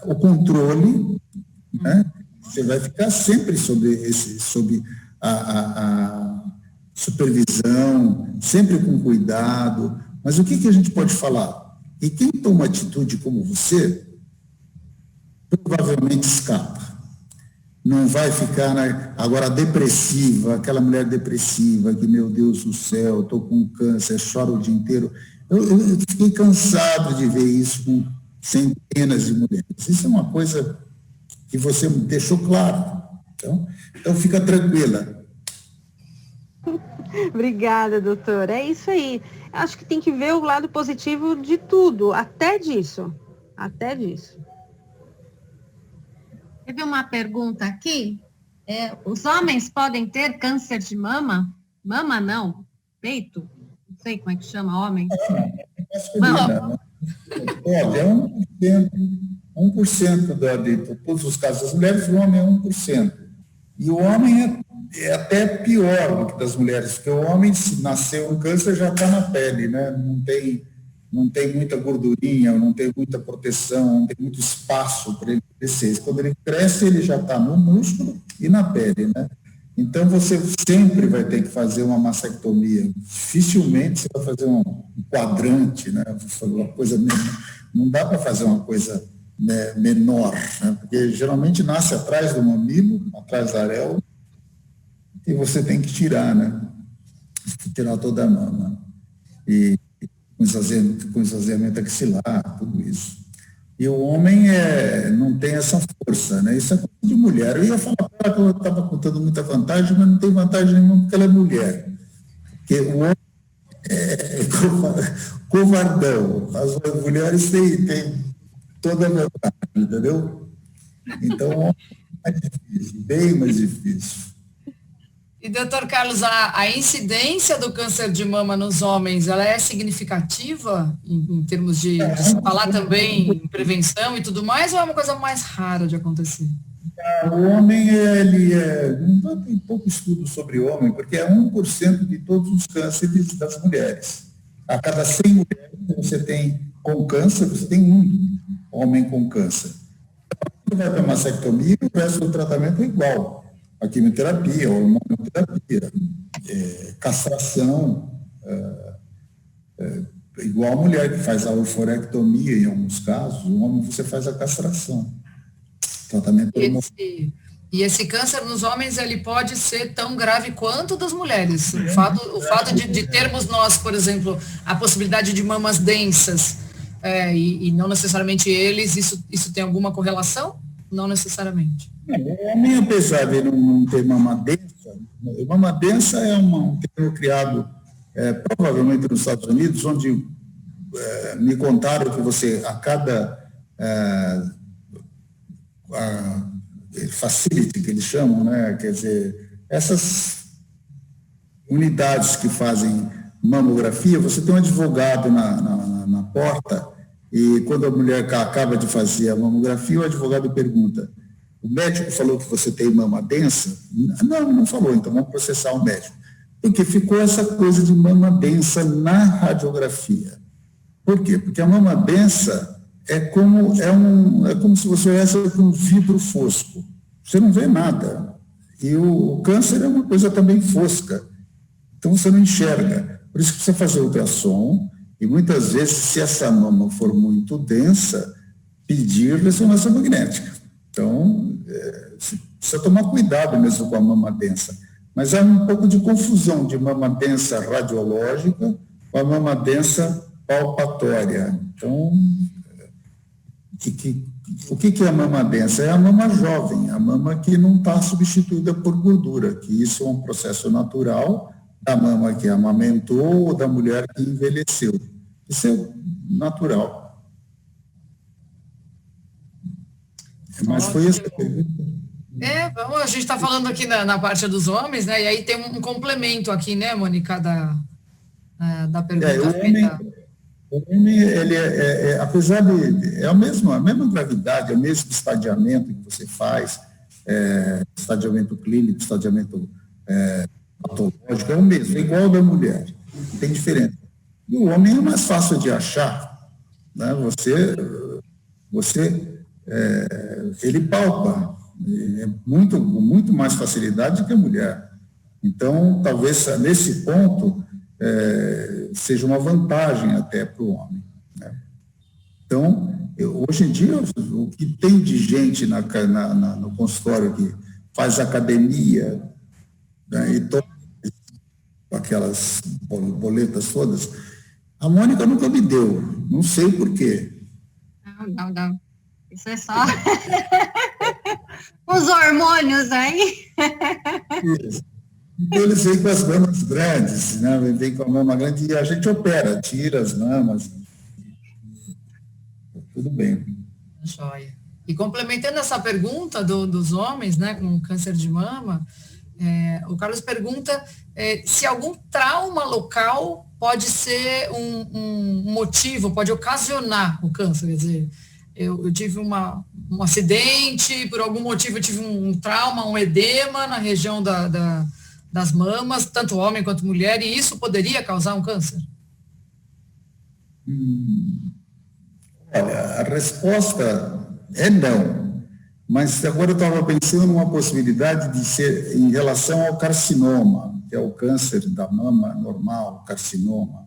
o controle, né? Você vai ficar sempre sob a supervisão, sempre com cuidado. Mas o que a gente pode falar? E quem toma atitude como você, provavelmente escapa. Não vai ficar agora depressiva, aquela mulher depressiva, que, meu Deus do céu, estou com câncer, choro o dia inteiro. Eu fiquei cansado de ver isso com centenas de mulheres. Isso é uma coisa que você deixou claro. Então fica tranquila. Obrigada, doutora. É isso aí. Acho que tem que ver o lado positivo de tudo, até disso. Até disso. Teve uma pergunta aqui. Os homens podem ter câncer de mama? Mama não, peito? Não sei como é que chama, homem. Mama. É 1% de todos os casos das mulheres, o homem é 1%. E o homem é até pior do que das mulheres, porque o homem, se nasceu um câncer, já está na pele, né? Não tem muita gordurinha, não tem muita proteção, não tem muito espaço para ele crescer. Quando ele cresce, ele já está no músculo e na pele, né? Então, você sempre vai ter que fazer uma mastectomia. Dificilmente você vai fazer um quadrante, né? Uma coisa menor. Não dá para fazer uma coisa, né, menor, né? Porque geralmente nasce atrás do mamilo, atrás da areola, e você tem que tirar, né? Tirar toda a mama. E com esvaziamento axilar, tudo isso. E o homem não tem essa força, né? Isso é coisa de mulher. Eu ia falar para ela que ela estava contando muita vantagem, mas não tem vantagem nenhuma porque ela é mulher. Porque o homem é covardão. As mulheres têm toda a vantagem, entendeu? Então, o homem é mais difícil, bem mais difícil. E, doutor Carlos, a incidência do câncer de mama nos homens, ela é significativa em termos de falar também em prevenção e tudo mais, ou é uma coisa mais rara de acontecer? O homem, não tem pouco estudo sobre o homem, porque é 1% de todos os cânceres das mulheres. A cada 100 mulheres que você tem com câncer, você tem um homem com câncer. Você vai para a mastectomia e o resto do tratamento é igual. A quimioterapia, a hormonoterapia, castração, igual a mulher que faz a oforectomia em alguns casos, o homem você faz a castração. Tratamento e esse câncer nos homens, ele pode ser tão grave quanto das mulheres. O fato de termos nós, por exemplo, a possibilidade de mamas densas, e não necessariamente eles, isso tem alguma correlação? Não necessariamente. O homem, apesar de não ter mama densa é um termo criado provavelmente nos Estados Unidos, onde me contaram que você, a cada facility, que eles chamam, né, quer dizer, essas unidades que fazem mamografia, você tem um advogado na porta, e quando a mulher acaba de fazer a mamografia, o advogado pergunta: o médico falou que você tem mama densa? Não falou, então vamos processar o médico. Porque ficou essa coisa de mama densa na radiografia. Por quê? Porque a mama densa é como se você olhasse com um vidro fosco. Você não vê nada. E o câncer é uma coisa também fosca. Então você não enxerga. Por isso que precisa fazer ultrassom, e muitas vezes, se essa mama for muito densa, pedir ressonância magnética. Então, você precisa tomar cuidado mesmo com a mama densa. Mas há um pouco de confusão de mama densa radiológica com a mama densa palpatória. Então, o que é a mama densa? É a mama jovem, a mama que não está substituída por gordura, que isso é um processo natural da mama que amamentou ou da mulher que envelheceu. Isso é natural. Mas foi essa pergunta. A gente está falando aqui na parte dos homens, né? E aí tem um complemento aqui, né, Mônica, da pergunta. O homem, ele apesar de... É a mesma gravidade, é o mesmo estadiamento que você faz, estadiamento clínico, estadiamento patológico, é o mesmo, é igual ao da mulher, não tem diferença. E o homem é mais fácil de achar, né? Ele palpa, muito mais facilidade que a mulher. Então, talvez nesse ponto seja uma vantagem até para o homem, né? Então, hoje em dia, o que tem de gente no consultório que faz academia, né, e toma aquelas boletas todas, a Mônica nunca me deu, não sei por quê. Não. Isso é só os hormônios aí. Isso. Então, eles vêm com as mamas grandes, né? Vem com a mama grande e a gente opera, tira as mamas. Tudo bem. Joia. E complementando essa pergunta dos homens, né, com câncer de mama, o Carlos pergunta se algum trauma local pode ser um motivo, pode ocasionar o câncer. Quer dizer, eu tive um acidente, por algum motivo eu tive um trauma, um edema na região das mamas, tanto homem quanto mulher, e isso poderia causar um câncer? Olha, a resposta é não. Mas agora eu estava pensando numa possibilidade de ser em relação ao carcinoma, que é o câncer da mama normal, carcinoma.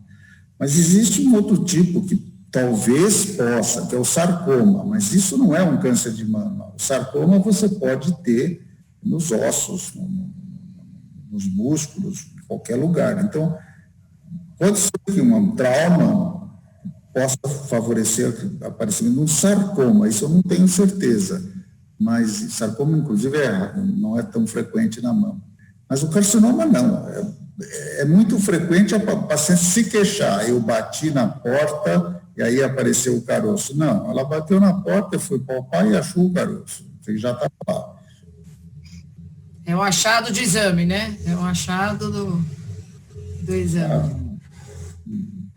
Mas existe um outro tipo que talvez possa, que é o sarcoma, mas isso não é um câncer de mama. O sarcoma você pode ter nos ossos, nos músculos, em qualquer lugar. Então, pode ser que um trauma possa favorecer o aparecimento de um sarcoma, isso eu não tenho certeza, mas sarcoma, inclusive, não é tão frequente na mama. Mas o carcinoma não, é muito frequente a paciente se queixar, eu bati na porta e aí apareceu o caroço. Não, ela bateu na porta, foi palpar e achou o caroço, já está lá. É um achado de exame, né? É um achado do exame.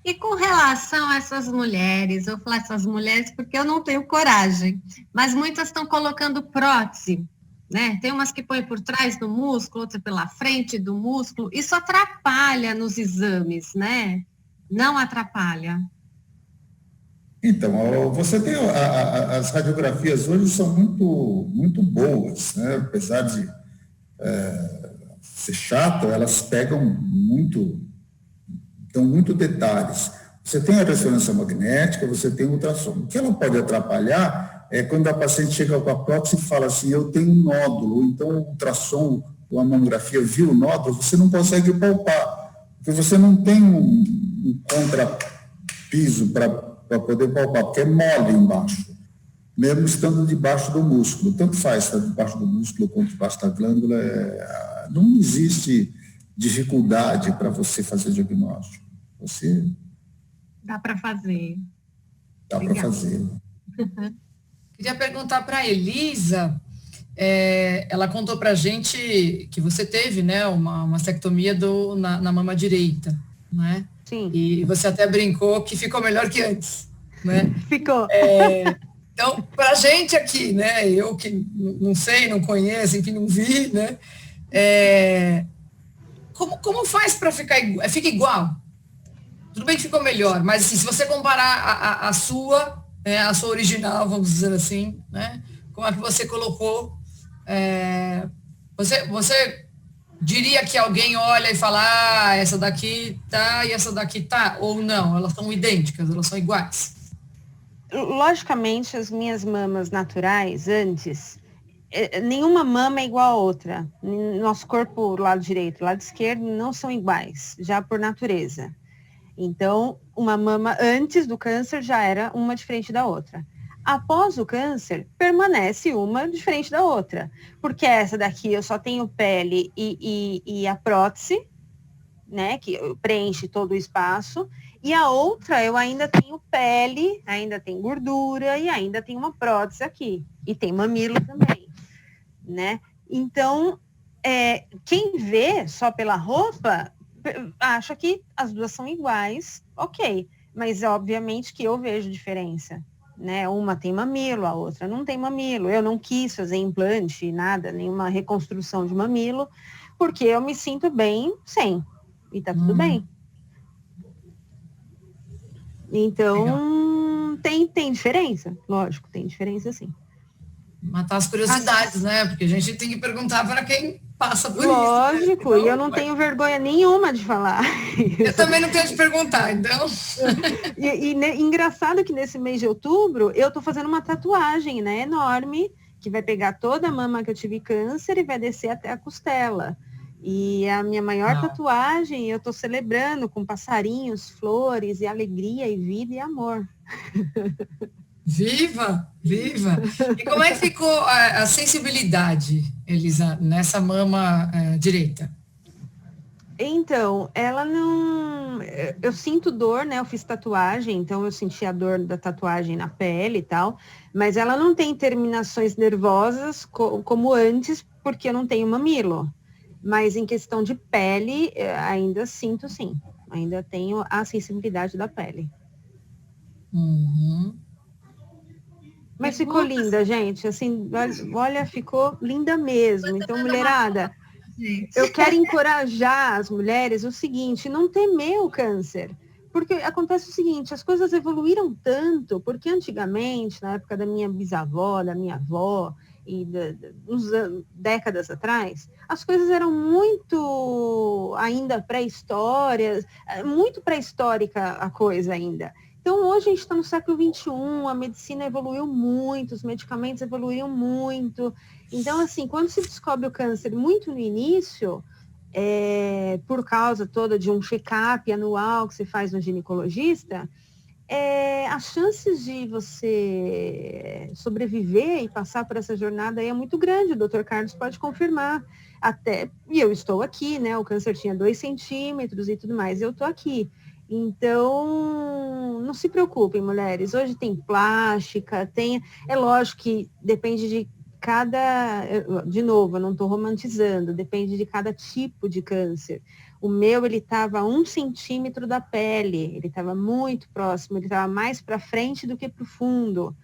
E com relação a essas mulheres, eu vou falar essas mulheres porque eu não tenho coragem, mas muitas estão colocando prótese, né? Tem umas que põem por trás do músculo, outra pela frente do músculo. Isso atrapalha nos exames, né? Não atrapalha. Então, você tem as radiografias hoje são muito boas, né? Apesar de ser chato, elas dão muito detalhes. Você tem a ressonância magnética, você tem o ultrassom. O que ela pode atrapalhar é quando a paciente chega com a prótese e fala assim, eu tenho um nódulo, ou então o ultrassom ou a mamografia viu o nódulo, você não consegue palpar, porque você não tem um contrapiso para poder palpar, porque é mole embaixo, mesmo estando debaixo do músculo. Tanto faz estar debaixo do músculo quanto debaixo da glândula, não existe dificuldade para você fazer diagnóstico. Dá para fazer. Dá para fazer. Queria perguntar para a Elisa, ela contou para a gente que você teve, né, uma mastectomia na mama direita, né? Sim. E você até brincou que ficou melhor que antes, né? Ficou. Então, para a gente aqui, né, eu que não sei, não conheço, enfim, não vi, né, como faz para ficar igual? Fica igual? Tudo bem que ficou melhor, mas assim, se você comparar a sua original, vamos dizer assim, né, como é que você colocou, você diria que alguém olha e fala, essa daqui tá e essa daqui tá, ou não, elas são idênticas, elas são iguais? Logicamente, as minhas mamas naturais, antes, nenhuma mama é igual a outra. Nosso corpo, lado direito e lado esquerdo, não são iguais, já por natureza. Então, uma mama antes do câncer já era uma diferente da outra. Após o câncer, permanece uma diferente da outra. Porque essa daqui eu só tenho pele e a prótese, né, que preenche todo o espaço. E a outra eu ainda tenho pele, ainda tem gordura e ainda tem uma prótese aqui. E tem mamilo também, né? Então, quem vê só pela roupa acha que as duas são iguais, ok. Mas obviamente que eu vejo diferença, né? Uma tem mamilo, a outra não tem mamilo. Eu não quis fazer implante, nada, nenhuma reconstrução de mamilo, porque eu me sinto bem sem. E tá tudo bem. Então, tem diferença, lógico, tem diferença sim. Matar as curiosidades, né? Porque a gente tem que perguntar para quem passa por lógico, isso. Né? E eu não tenho vergonha nenhuma de falar. Eu também não tenho de perguntar, então. Engraçado que nesse mês de outubro, eu tô fazendo uma tatuagem, né, enorme, que vai pegar toda a mama que eu tive câncer e vai descer até a costela. E a minha maior tatuagem, eu tô celebrando com passarinhos, flores, e alegria, e vida, e amor. Viva, viva! E como é que ficou a sensibilidade, Elisa, nessa mama direita? Então, ela não... Eu sinto dor, né? Eu fiz tatuagem, então eu senti a dor da tatuagem na pele e tal, mas ela não tem terminações nervosas como antes, porque eu não tenho mamilo. Mas em questão de pele, ainda sinto sim. Ainda tenho a sensibilidade da pele. Uhum. Mas ficou linda, gente. Assim, olha, ficou linda mesmo. Então, mulherada, eu quero encorajar as mulheres o seguinte, não temer o câncer. Porque acontece o seguinte, as coisas evoluíram tanto, porque antigamente, na época da minha bisavó, da minha avó, e uns décadas atrás, as coisas eram muito ainda pré-histórias, muito pré-histórica a coisa ainda. Então, hoje a gente está no século XXI, a medicina evoluiu muito, os medicamentos evoluíram muito. Então, assim, quando se descobre o câncer muito no início, por causa toda de um check-up anual que se faz no ginecologista, as chances de você sobreviver e passar por essa jornada aí é muito grande, o Dr. Carlos pode confirmar. E eu estou aqui, né? O câncer tinha 2 centímetros e tudo mais, eu estou aqui. Então, não se preocupem, mulheres. Hoje tem plástica, é lógico que depende de de novo, eu não estou romantizando, depende de cada tipo de câncer. O meu, ele estava a 1 centímetro da pele, ele estava muito próximo, ele estava mais para frente do que para o fundo.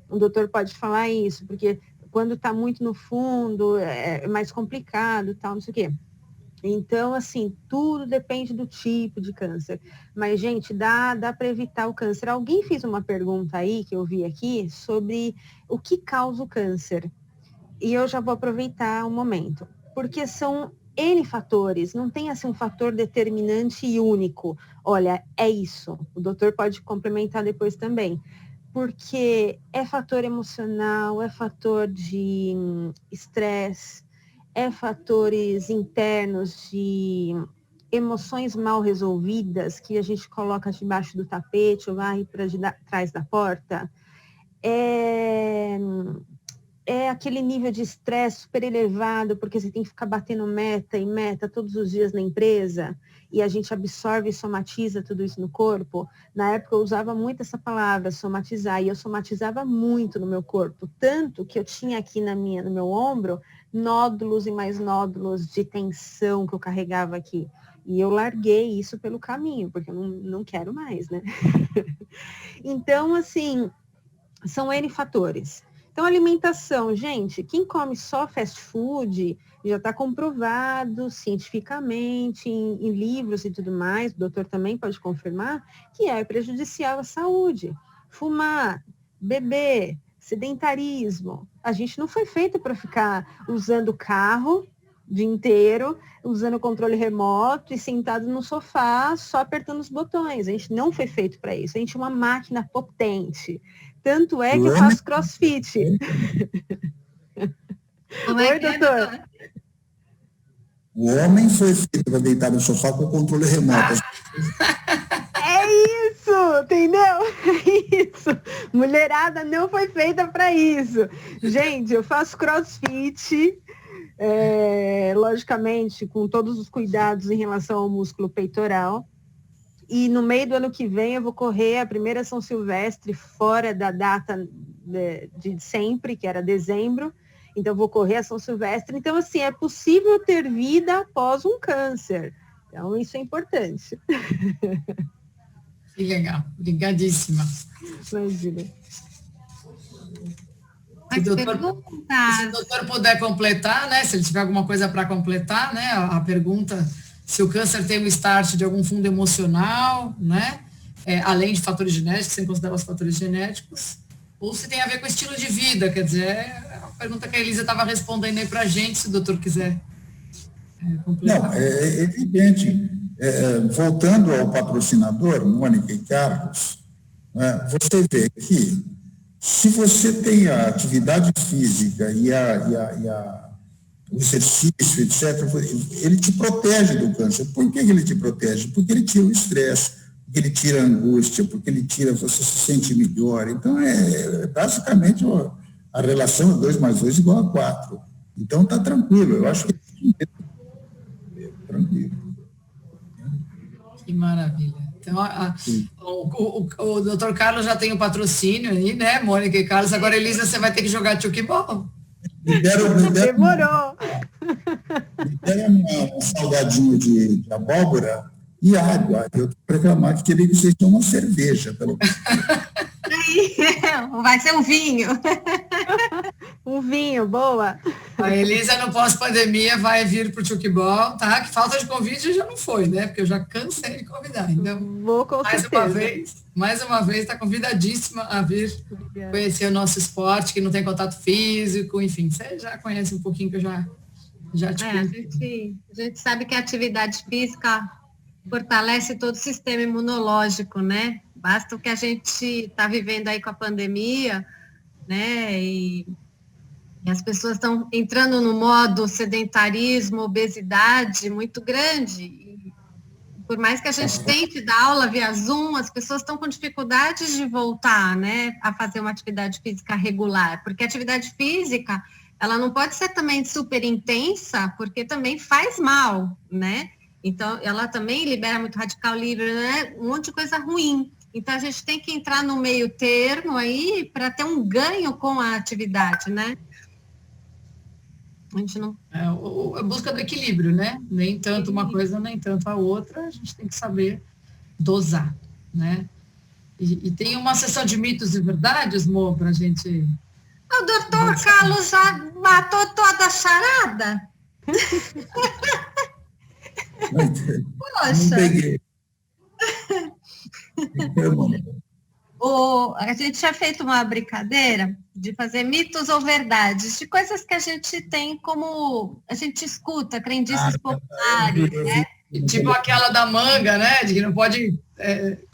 O doutor pode falar isso, porque quando está muito no fundo, é mais complicado, tal, não sei o quê. Então, assim, tudo depende do tipo de câncer. Mas, gente, dá para evitar o câncer. Alguém fez uma pergunta aí, que eu vi aqui, sobre o que causa o câncer. E eu já vou aproveitar o momento. Porque são N fatores, não tem assim um fator determinante e único. Olha, é isso. O doutor pode complementar depois também. Porque é fator emocional, é fator de estresse, é fatores internos de emoções mal resolvidas que a gente coloca debaixo do tapete ou vai para trás da porta. É aquele nível de estresse super elevado, porque você tem que ficar batendo meta todos os dias na empresa, e a gente absorve e somatiza tudo isso no corpo. Na época eu usava muito essa palavra, somatizar, e eu somatizava muito no meu corpo, tanto que eu tinha aqui no meu ombro nódulos e mais nódulos de tensão que eu carregava aqui. E eu larguei isso pelo caminho, porque eu não quero mais, né? Então, assim, são N fatores. Então, alimentação, gente, quem come só fast food já está comprovado cientificamente em livros e tudo mais, o doutor também pode confirmar, que é prejudicial à saúde. Fumar, beber, sedentarismo. A gente não foi feito para ficar usando o carro o dia inteiro, usando o controle remoto e sentado no sofá, só apertando os botões. A gente não foi feito para isso. A gente é uma máquina potente. Tanto é que eu faço crossfit. Como é Oi, que é, doutor? doutor? O homem foi feito para deitar no sofá com o controle remoto. É isso, entendeu? É isso. Mulherada não foi feita para isso. Gente, eu faço crossfit, logicamente, com todos os cuidados em relação ao músculo peitoral. E no meio do ano que vem eu vou correr a primeira São Silvestre fora da data de sempre, que era dezembro. Então eu vou correr a São Silvestre. Então, assim, é possível ter vida após um câncer. Então, isso é importante. Que legal, obrigadíssima. Imagina. Se o doutor puder completar, né? Se ele tiver alguma coisa para completar, né? A pergunta, se o câncer tem um start de algum fundo emocional, né? Além de fatores genéticos, sem considerar os fatores genéticos, ou se tem a ver com estilo de vida, quer dizer, é a pergunta que a Elisa estava respondendo aí para a gente, se o doutor quiser completar. Não, é evidente. Voltando ao patrocinador, Mônica e Carlos, você vê que se você tem a atividade física e o exercício, etc., ele te protege do câncer. Por que ele te protege? Porque ele tira o estresse, porque ele tira a angústia, porque ele tira, você se sente melhor. Então, basicamente, a relação é 2 mais 2 igual a 4. Então, está tranquilo. Eu acho que tranquilo. Que maravilha. Então, o doutor Carlos já tem o patrocínio aí, né, Mônica e Carlos? Agora, Elisa, você vai ter que jogar tchukibol. Demorou. Me deram um salgadinho de abóbora e água. Eu reclamar que queria que vocês tomem uma cerveja, pelo menos. Vai ser um vinho. Um vinho, boa. A Elisa, no pós-pandemia, vai vir para o Tchukibol, tá? Que falta de convite já não foi, né? Porque eu já cansei de convidar. Então, vou com certeza. Mais uma vez, está convidadíssima a vir conhecer o nosso esporte, que não tem contato físico, enfim, você já conhece um pouquinho que eu já te conheci. A gente sabe que a atividade física fortalece todo o sistema imunológico, né? Basta o que a gente está vivendo aí com a pandemia, né? E as pessoas estão entrando no modo sedentarismo, obesidade muito grande. E por mais que a gente tente dar aula via Zoom, as pessoas estão com dificuldades de voltar, né, a fazer uma atividade física regular. Porque a atividade física, ela não pode ser também super intensa, porque também faz mal, né? Então, ela também libera muito radical livre, né? Um monte de coisa ruim. Então, a gente tem que entrar no meio termo aí para ter um ganho com a atividade, né? A gente não... a busca do equilíbrio, né? Nem tanto uma coisa, nem tanto a outra. A gente tem que saber dosar, né? E tem uma sessão de mitos e verdades, Mo, para a gente... O doutor Carlos já matou toda a charada? Poxa. Não peguei. A gente tinha feito uma brincadeira de fazer mitos ou verdades, de coisas que a gente tem como... A gente escuta, crendices populares, né? Tipo aquela da manga, né? De que não pode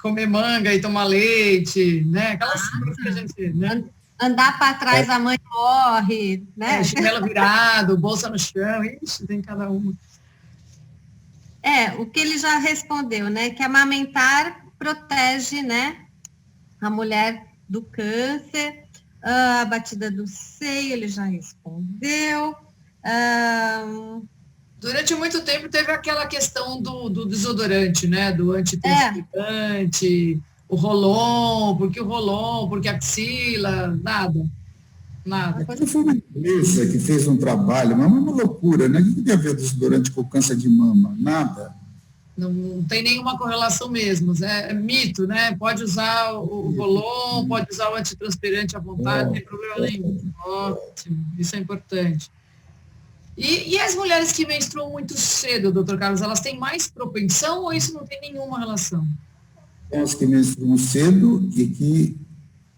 comer manga e tomar leite, né? Aquelas coisas que a gente... Né? Andar para trás, a mãe morre, né? Chinelo virado, bolsa no chão, ixi, tem cada uma. O que ele já respondeu, né? Que amamentar protege, né, a mulher do câncer. A batida do seio, ele já respondeu. Durante muito tempo teve aquela questão do desodorante, né? Do antitranspirante, o Rolon, porque a axila, nada. Foi uma empresa que fez um trabalho, mas uma loucura, né? O que tem a ver desodorante com câncer de mama? Nada. Não tem nenhuma correlação mesmo, é mito, né? Pode usar o Rolon, pode usar o antitranspirante à vontade, não tem problema nenhum. Ótimo, isso é importante. E as mulheres que menstruam muito cedo, doutor Carlos, elas têm mais propensão ou isso não tem nenhuma relação? As que menstruam cedo e que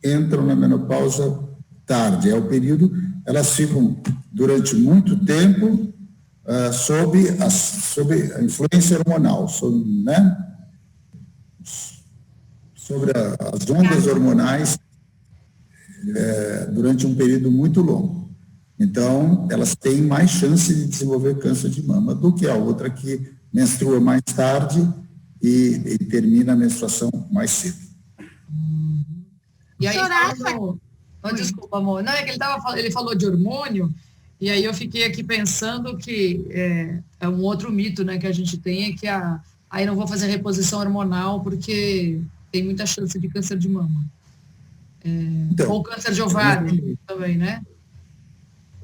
entram na menopausa tarde. É o período, elas ficam durante muito tempo sob a influência hormonal, sobre as ondas hormonais durante um período muito longo. Então, elas têm mais chance de desenvolver câncer de mama do que a outra que menstrua mais tarde e termina a menstruação mais cedo. E aí, desculpa, amor. Não, é que ele falou de hormônio, e aí eu fiquei aqui pensando que é um outro mito, né, que a gente tem, é que aí não vou fazer reposição hormonal porque tem muita chance de câncer de mama. Então, ou câncer de ovário também, né?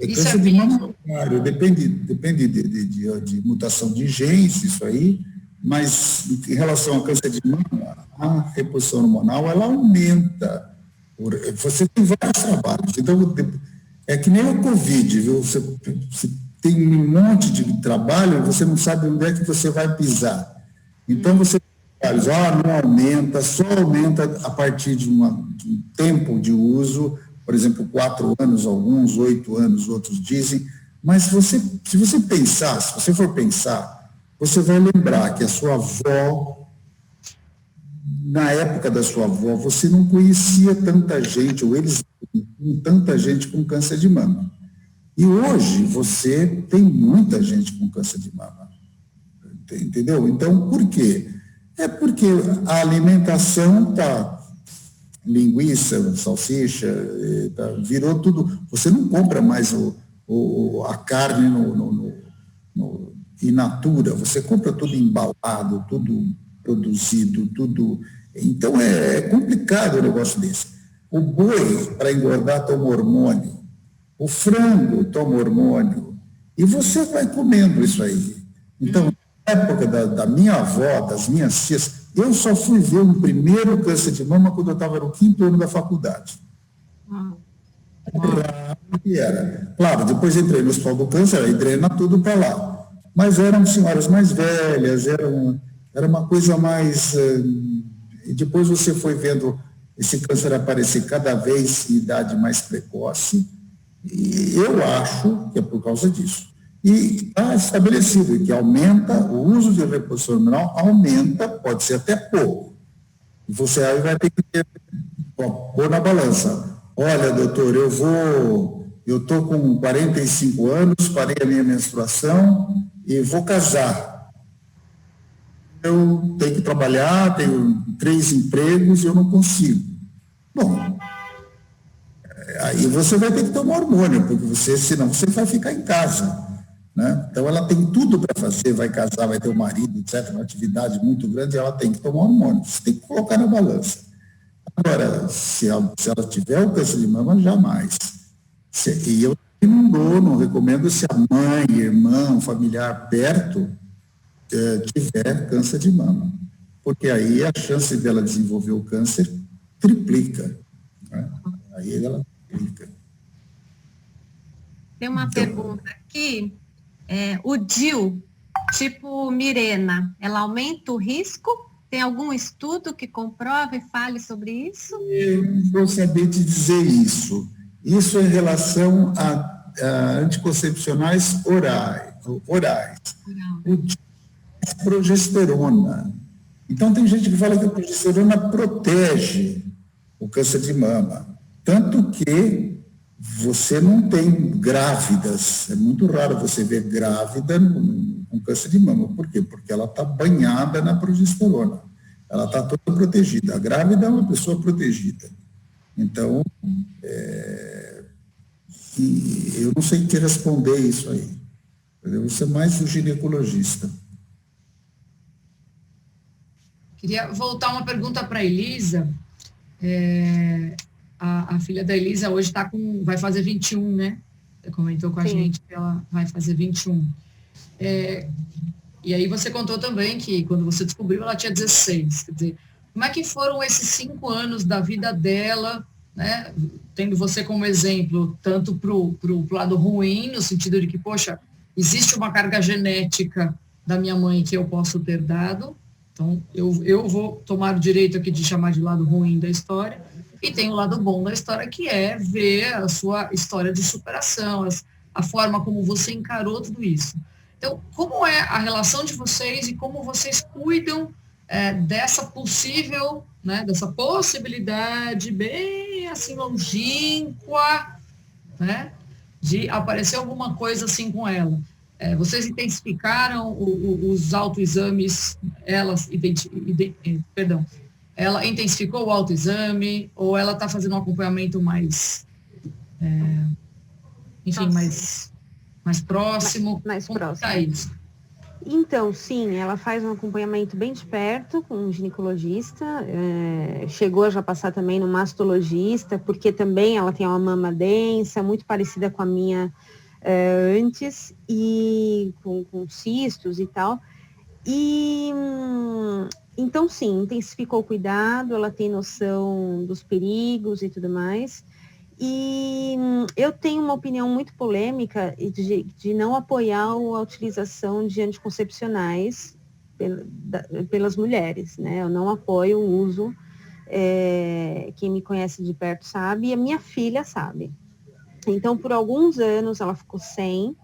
Isso câncer de mama, claro, depende de mutação de genes, isso aí, mas em relação ao câncer de mama, a reposição hormonal, ela aumenta. Você tem vários trabalhos, então é que nem o Covid, viu? Você tem um monte de trabalho, você não sabe onde é que você vai pisar. Então você tem trabalhos, não aumenta, só aumenta a partir de um tempo de uso, por exemplo, 4 anos, alguns, 8 anos, outros dizem, mas se você for pensar, você vai lembrar que a sua avó, na época da sua avó, você não conhecia tanta gente, ou eles tanta gente com câncer de mama. E hoje você tem muita gente com câncer de mama. Entendeu? Então, por quê? É porque a alimentação está... linguiça, salsicha, virou tudo. Você não compra mais a carne in natura, você compra tudo embalado, tudo produzido, tudo. Então é complicado o negócio desse. O boi, para engordar, toma hormônio. O frango toma hormônio. E você vai comendo isso aí. Então, na época da minha avó, das minhas tias, eu só fui ver o primeiro câncer de mama quando eu estava no 5º ano da faculdade. Era. Claro, depois entrei no Hospital do Câncer, aí drena tudo para lá. Mas eram senhoras mais velhas, era uma coisa mais... E depois você foi vendo esse câncer aparecer cada vez em idade mais precoce, e eu acho que é por causa disso. E está estabelecido que aumenta, o uso de reposição hormonal aumenta, pode ser até pouco. Você aí vai ter que pôr na balança. Olha, doutor, eu estou com 45 anos, parei a minha menstruação e vou casar. Eu tenho que trabalhar, tenho 3 empregos e eu não consigo. Bom, aí você vai ter que tomar hormônio, porque senão você vai ficar em casa. Né? Então, ela tem tudo para fazer, vai casar, vai ter um marido, etc., uma atividade muito grande, ela tem que tomar hormônio, você tem que colocar na balança. Agora, se ela tiver o câncer de mama, jamais. E eu não recomendo se a mãe, irmão, familiar perto tiver câncer de mama, porque aí a chance dela desenvolver o câncer triplica. Né? Aí ela triplica. Tem uma pergunta aqui. O DIU, tipo Mirena, ela aumenta o risco? Tem algum estudo que comprove e fale sobre isso? Eu não vou saber te dizer isso. Isso é em relação a anticoncepcionais orais. O DIU é progesterona. Então, tem gente que fala que a progesterona protege o câncer de mama. Tanto que você não tem grávidas, é muito raro você ver grávida com câncer de mama. Por quê? Porque ela está banhada na progesterona, ela está toda protegida. A grávida é uma pessoa protegida. Então, eu não sei te responder isso aí. Eu vou ser mais o ginecologista. Queria voltar uma pergunta para a Elisa. A filha da Elisa hoje vai fazer 21, né? Você comentou com a gente que ela vai fazer 21. E aí você contou também que quando você descobriu ela tinha 16. Quer dizer, como é que foram esses 5 anos da vida dela, né? Tendo você como exemplo, tanto para o lado ruim, no sentido de que, poxa, existe uma carga genética da minha mãe que eu posso ter dado, então eu vou tomar o direito aqui de chamar de lado ruim da história. E tem o lado bom da história, que é ver a sua história de superação, a forma como você encarou tudo isso. Então, como é a relação de vocês e como vocês cuidam dessa possível, né, dessa possibilidade bem assim longínqua, né, de aparecer alguma coisa assim com ela. Vocês intensificaram os autoexames, ela intensificou o autoexame, ou ela está fazendo um acompanhamento mais, mais próximo? Mais próximo. Tá isso? Então, sim, ela faz um acompanhamento bem de perto com um ginecologista, chegou a já passar também no mastologista, porque também ela tem uma mama densa, muito parecida com a minha antes, e com cistos e tal. E então, sim, intensificou o cuidado, ela tem noção dos perigos e tudo mais. E eu tenho uma opinião muito polêmica de não apoiar a utilização de anticoncepcionais pelas mulheres, né? Eu não apoio o uso, quem me conhece de perto sabe, e a minha filha sabe. Então, por alguns anos ela ficou sem,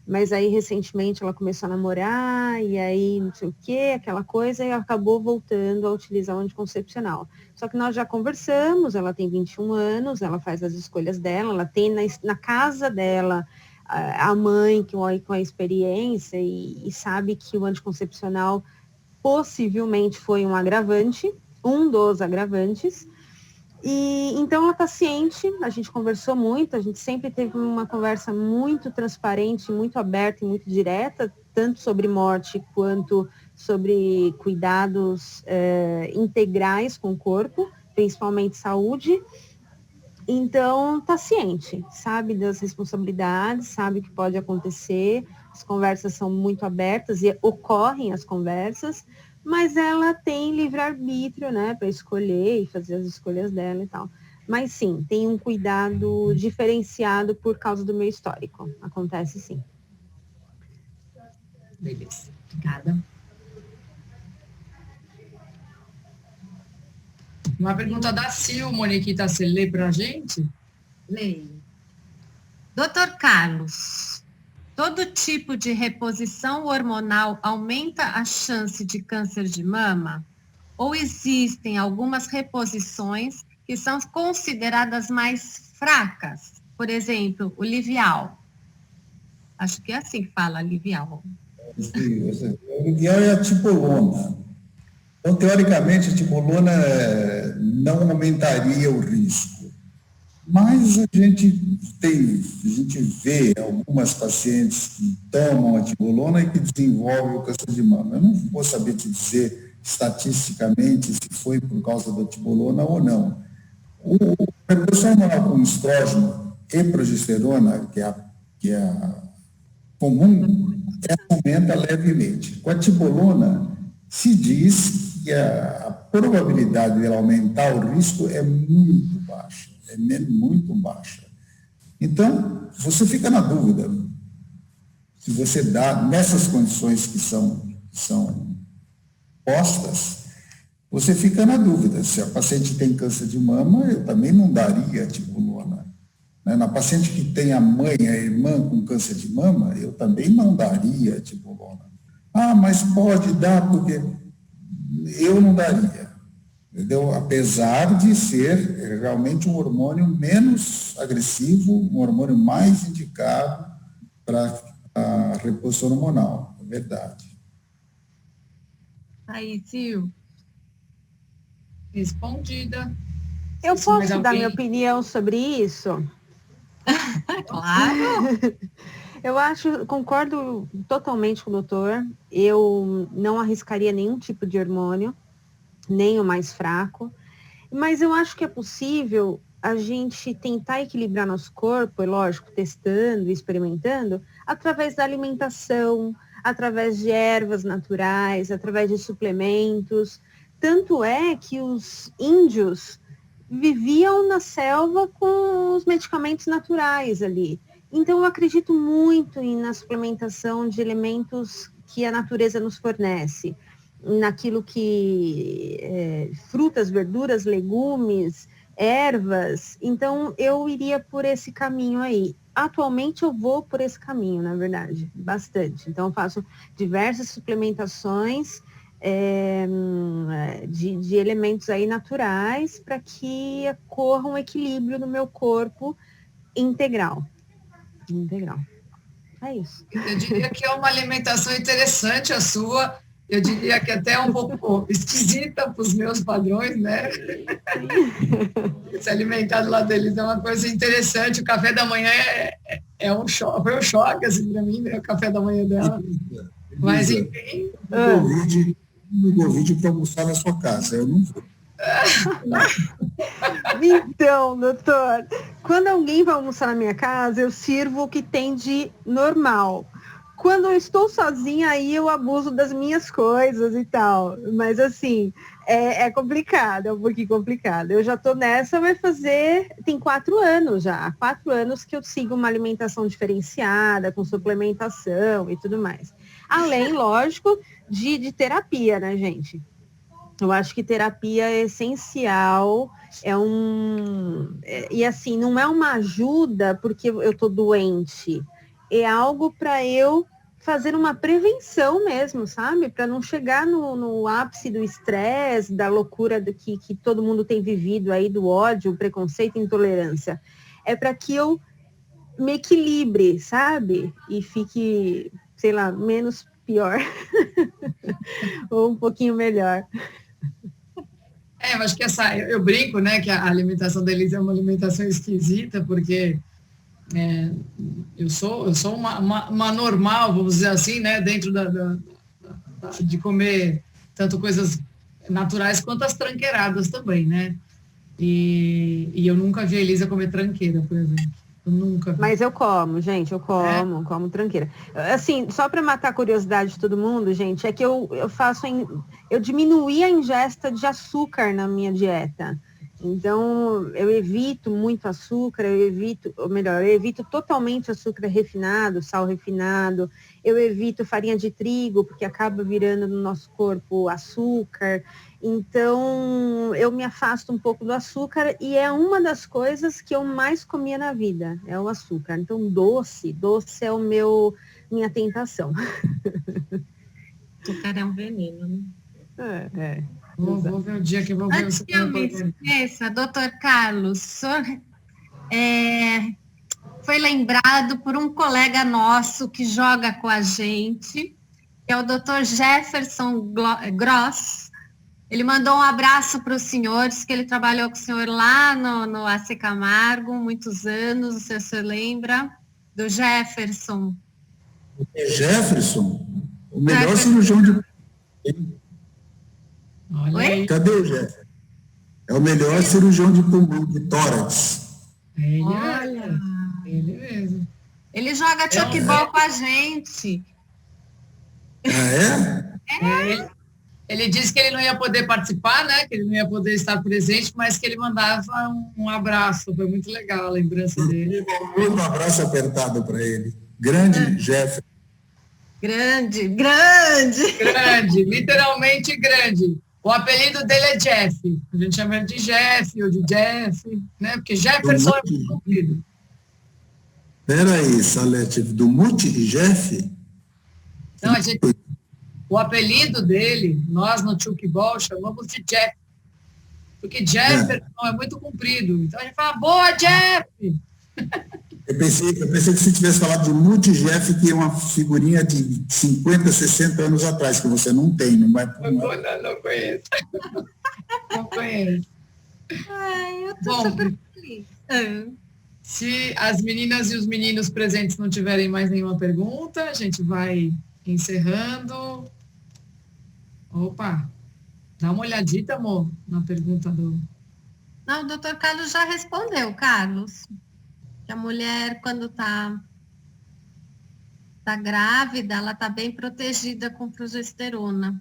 mas aí recentemente ela começou a namorar, e aí não sei o que, aquela coisa, e acabou voltando a utilizar o anticoncepcional. Só que nós já conversamos, ela tem 21 anos, ela faz as escolhas dela, ela tem na casa dela a mãe com a experiência e sabe que o anticoncepcional possivelmente foi um agravante, um dos agravantes. E então ela está ciente, a gente conversou muito, a gente sempre teve uma conversa muito transparente, muito aberta e muito direta, tanto sobre morte quanto sobre cuidados integrais com o corpo, principalmente saúde. Então está ciente, sabe das responsabilidades, sabe o que pode acontecer, as conversas são muito abertas e ocorrem as conversas, mas ela tem livre-arbítrio, né, para escolher e fazer as escolhas dela e tal. Mas sim, tem um cuidado diferenciado por causa do meu histórico. Acontece sim. Beleza, obrigada. Uma pergunta da Sil, Moniquita, você lê para a gente? Leio. Doutor Carlos, todo tipo de reposição hormonal aumenta a chance de câncer de mama? Ou existem algumas reposições que são consideradas mais fracas? Por exemplo, o Livial. Acho que é assim que fala, Livial. O Livial é a tibolona. Então, teoricamente, a tibolona não aumentaria o risco. Mas a gente vê algumas pacientes que tomam a tibolona e que desenvolvem o câncer de mama. Eu não vou saber te dizer estatisticamente se foi por causa da tibolona ou não. A reposição hormonal com estrógeno e progesterona, que é a comum, aumenta levemente. Com a tibolona, se diz que a probabilidade de ela aumentar o risco é muito baixa. É muito baixa. Então, você fica na dúvida. Se você dá, nessas condições que são postas, você fica na dúvida. Se a paciente tem câncer de mama, eu também não daria tibolona. Na paciente que tem a mãe, a irmã com câncer de mama, eu também não daria tibolona. Ah, mas pode dar, porque eu não daria. Entendeu? Apesar de ser realmente um hormônio menos agressivo, um hormônio mais indicado para a reposição hormonal, é verdade. Aí, Sil. Respondida. Eu posso dar minha opinião sobre isso? Claro. Eu concordo totalmente com o doutor. Eu não arriscaria nenhum tipo de hormônio, nem o mais fraco. Mas eu acho que é possível a gente tentar equilibrar nosso corpo, é lógico, testando, experimentando, através da alimentação, através de ervas naturais, através de suplementos. Tanto é que os índios viviam na selva com os medicamentos naturais ali. Então, eu acredito muito na suplementação de elementos que a natureza nos fornece, naquilo que frutas, verduras, legumes, ervas. Então, eu iria por esse caminho aí. Atualmente, eu vou por esse caminho, na verdade, bastante. Então, eu faço diversas suplementações de elementos aí naturais para que ocorra um equilíbrio no meu corpo integral. integral. É isso. Eu diria que é uma alimentação interessante a sua. Eu diria que até um pouco esquisita para os meus padrões, né? Se alimentar do lado deles é uma coisa interessante. O café da manhã é um choque, foi um choque assim, para mim, né? O café da manhã dela. Mas, enfim. No convite para almoçar na sua casa, eu não vou. Então, doutor, quando alguém vai almoçar na minha casa, eu sirvo o que tem de normal. Quando eu estou sozinha, aí eu abuso das minhas coisas e tal. Mas, assim, é complicado, é um pouquinho complicado. Eu já estou nessa, tem 4 anos já. Há 4 anos que eu sigo uma alimentação diferenciada, com suplementação e tudo mais. Além, lógico, de terapia, né, gente? Eu acho que terapia é essencial, e assim, não é uma ajuda porque eu estou doente, é algo para eu fazer uma prevenção mesmo, sabe? Para não chegar no ápice do estresse, da loucura que todo mundo tem vivido aí, do ódio, preconceito e intolerância. É para que eu me equilibre, sabe? E fique, sei lá, menos pior. Ou um pouquinho melhor. Eu acho que eu brinco, né, que a alimentação deles é uma alimentação esquisita, porque eu sou uma normal, vamos dizer assim, né, dentro de comer tanto coisas naturais quanto as tranqueiradas também, né? E eu nunca vi a Elisa comer tranqueira, por exemplo. Eu nunca vi. Mas eu como, gente, como tranqueira. Assim, só para matar a curiosidade de todo mundo, gente, é que eu diminuí a ingesta de açúcar na minha dieta. Então, eu evito muito açúcar, eu evito totalmente açúcar refinado, sal refinado, eu evito farinha de trigo, porque acaba virando no nosso corpo açúcar. Então, eu me afasto um pouco do açúcar e é uma das coisas que eu mais comia na vida, é o açúcar. Então, doce é minha tentação. Açúcar é um veneno, né? Vou ver o dia que eu vou ver Antes que eu me esqueça, doutor Carlos, o senhor foi lembrado por um colega nosso que joga com a gente, que é o doutor Jefferson Gross. Ele mandou um abraço para os senhores, que ele trabalhou com o senhor lá no AC Camargo, muitos anos, o senhor lembra? Do Jefferson. Jefferson? O melhor cirurgião de... Olha aí. Cadê o Jefferson? É o melhor cirurgião de pulmão, de tórax. Ele mesmo. Ele joga tchoquebol com a gente. Ele disse que ele não ia poder participar, né? Que ele não ia poder estar presente, mas que ele mandava um abraço. Foi muito legal a lembrança dele. Um abraço apertado para ele. Grande Jefferson. Grande, literalmente grande. O apelido dele é Jeff. A gente chama ele de Jeff ou de Jeff, né? Porque Jefferson é muito comprido. Peraí, Salete, do Muti de Jeff? Não, o apelido dele, nós no Tchukball chamamos de Jeff. Porque Jefferson é muito comprido. Então a gente fala, boa, Jeff! Eu pensei que você tivesse falado de Muti Jeff, que é uma figurinha de 50, 60 anos atrás, que você não tem, não vai... Não conheço. Não conheço. Ai, eu tô super feliz. Se as meninas e os meninos presentes não tiverem mais nenhuma pergunta, a gente vai encerrando. Opa, dá uma olhadita, amor, na pergunta do... Não, o doutor Carlos já respondeu, Carlos. Que a mulher, quando tá grávida, ela tá bem protegida com progesterona.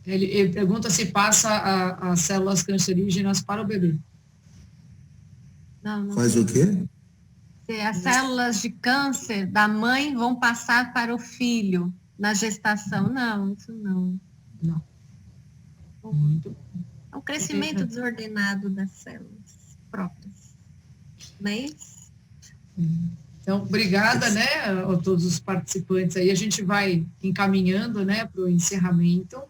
Ele pergunta se passa as células cancerígenas para o bebê. Não. Faz o quê? Se as células de câncer da mãe vão passar para o filho na gestação. Não, isso não. Muito. É um crescimento desordenado das células próprias. Mas... Então, obrigada, né, a todos os participantes aí. A gente vai encaminhando, né, para o encerramento.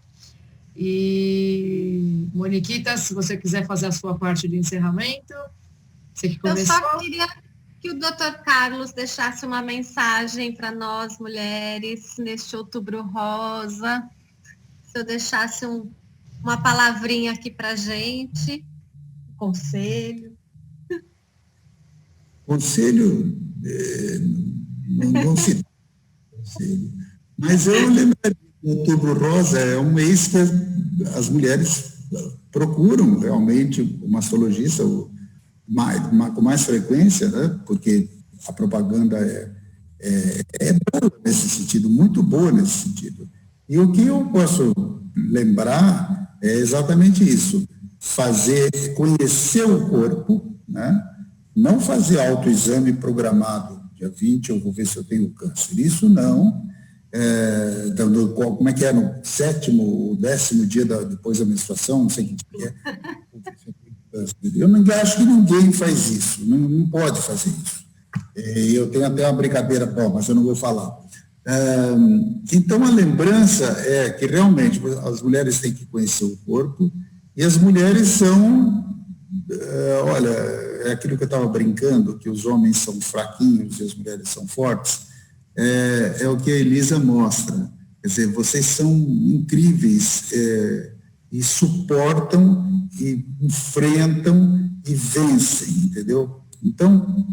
E, Moniquita, se você quiser fazer a sua parte de encerramento, você que começou. que o Dr. Carlos deixasse uma mensagem para nós, mulheres, neste Outubro Rosa. Se eu deixasse uma palavrinha aqui para a gente, um conselho. Conselho, não se conselho. Mas eu lembraria que o Outubro Rosa é um mês que as mulheres procuram realmente o mastologista com mais frequência, né? Porque a propaganda é boa nesse sentido, muito boa nesse sentido. E o que eu posso lembrar é exatamente isso, conhecer o corpo, né? Não fazer autoexame programado, dia 20 eu vou ver se eu tenho câncer, isso não. Como é que é, no 7º, 10º dia depois da menstruação, não sei o que é. Eu não acho que ninguém faz isso, não pode fazer isso. Eu tenho até uma brincadeira, mas eu não vou falar. Então, a lembrança é que realmente as mulheres têm que conhecer o corpo, e as mulheres são, olha, é aquilo que eu estava brincando, que os homens são fraquinhos e as mulheres são fortes, é o que a Elisa mostra. Quer dizer, vocês são incríveis e suportam e enfrentam e vencem, entendeu? Então,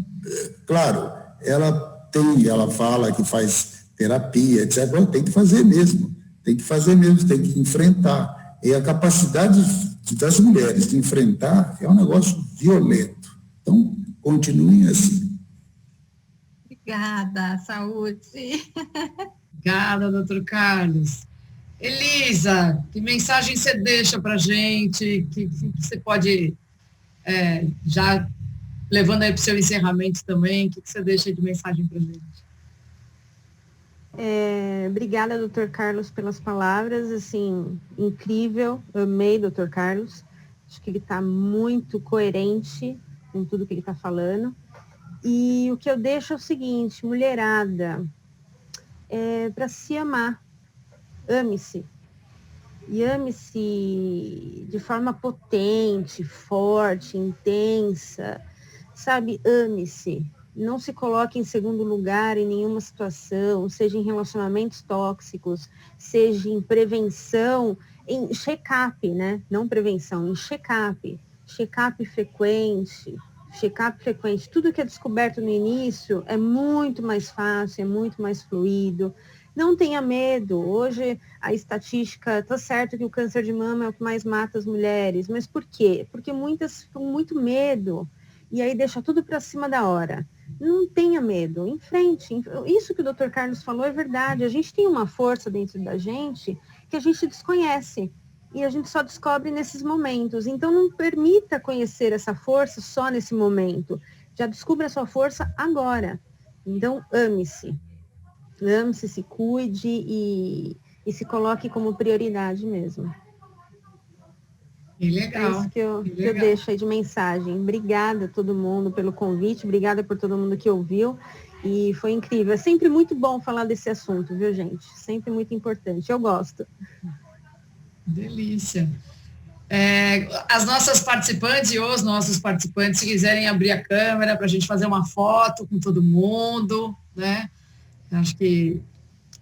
claro, ela fala que faz terapia, etc. Tem que fazer mesmo, tem que enfrentar. E a capacidade das mulheres de enfrentar é um negócio violento. Então, continuem assim. Obrigada, saúde. Obrigada, doutor Carlos. Elisa, que mensagem você deixa para a gente, que você pode, já levando aí para o seu encerramento também, o que você deixa de mensagem para a gente? Obrigada, doutor Carlos, pelas palavras, assim, incrível, amei, doutor Carlos, acho que ele está muito coerente com tudo que ele está falando, e o que eu deixo é o seguinte, mulherada, para se amar, ame-se, e ame-se de forma potente, forte, intensa, sabe, ame-se. Não se coloque em segundo lugar em nenhuma situação, seja em relacionamentos tóxicos, seja em prevenção, em check-up, né? Não prevenção, em check-up. Check-up frequente. Tudo que é descoberto no início é muito mais fácil, é muito mais fluido. Não tenha medo. Hoje a estatística, tá certo que o câncer de mama é o que mais mata as mulheres, mas por quê? Porque muitas ficam com muito medo e aí deixa tudo para cima da hora. Não tenha medo, enfrente. Isso que o Dr. Carlos falou é verdade. A gente tem uma força dentro da gente que a gente desconhece e a gente só descobre nesses momentos. Então não permita conhecer essa força só nesse momento. Já descubra a sua força agora. Então ame-se. Ame-se, se cuide e se coloque como prioridade mesmo. Que legal. É isso que eu deixo aí de mensagem. Obrigada a todo mundo pelo convite, obrigada por todo mundo que ouviu. E foi incrível. É sempre muito bom falar desse assunto, viu, gente? Sempre muito importante. Eu gosto. Delícia. As nossas participantes e os nossos participantes, se quiserem abrir a câmera para a gente fazer uma foto com todo mundo, né? Acho que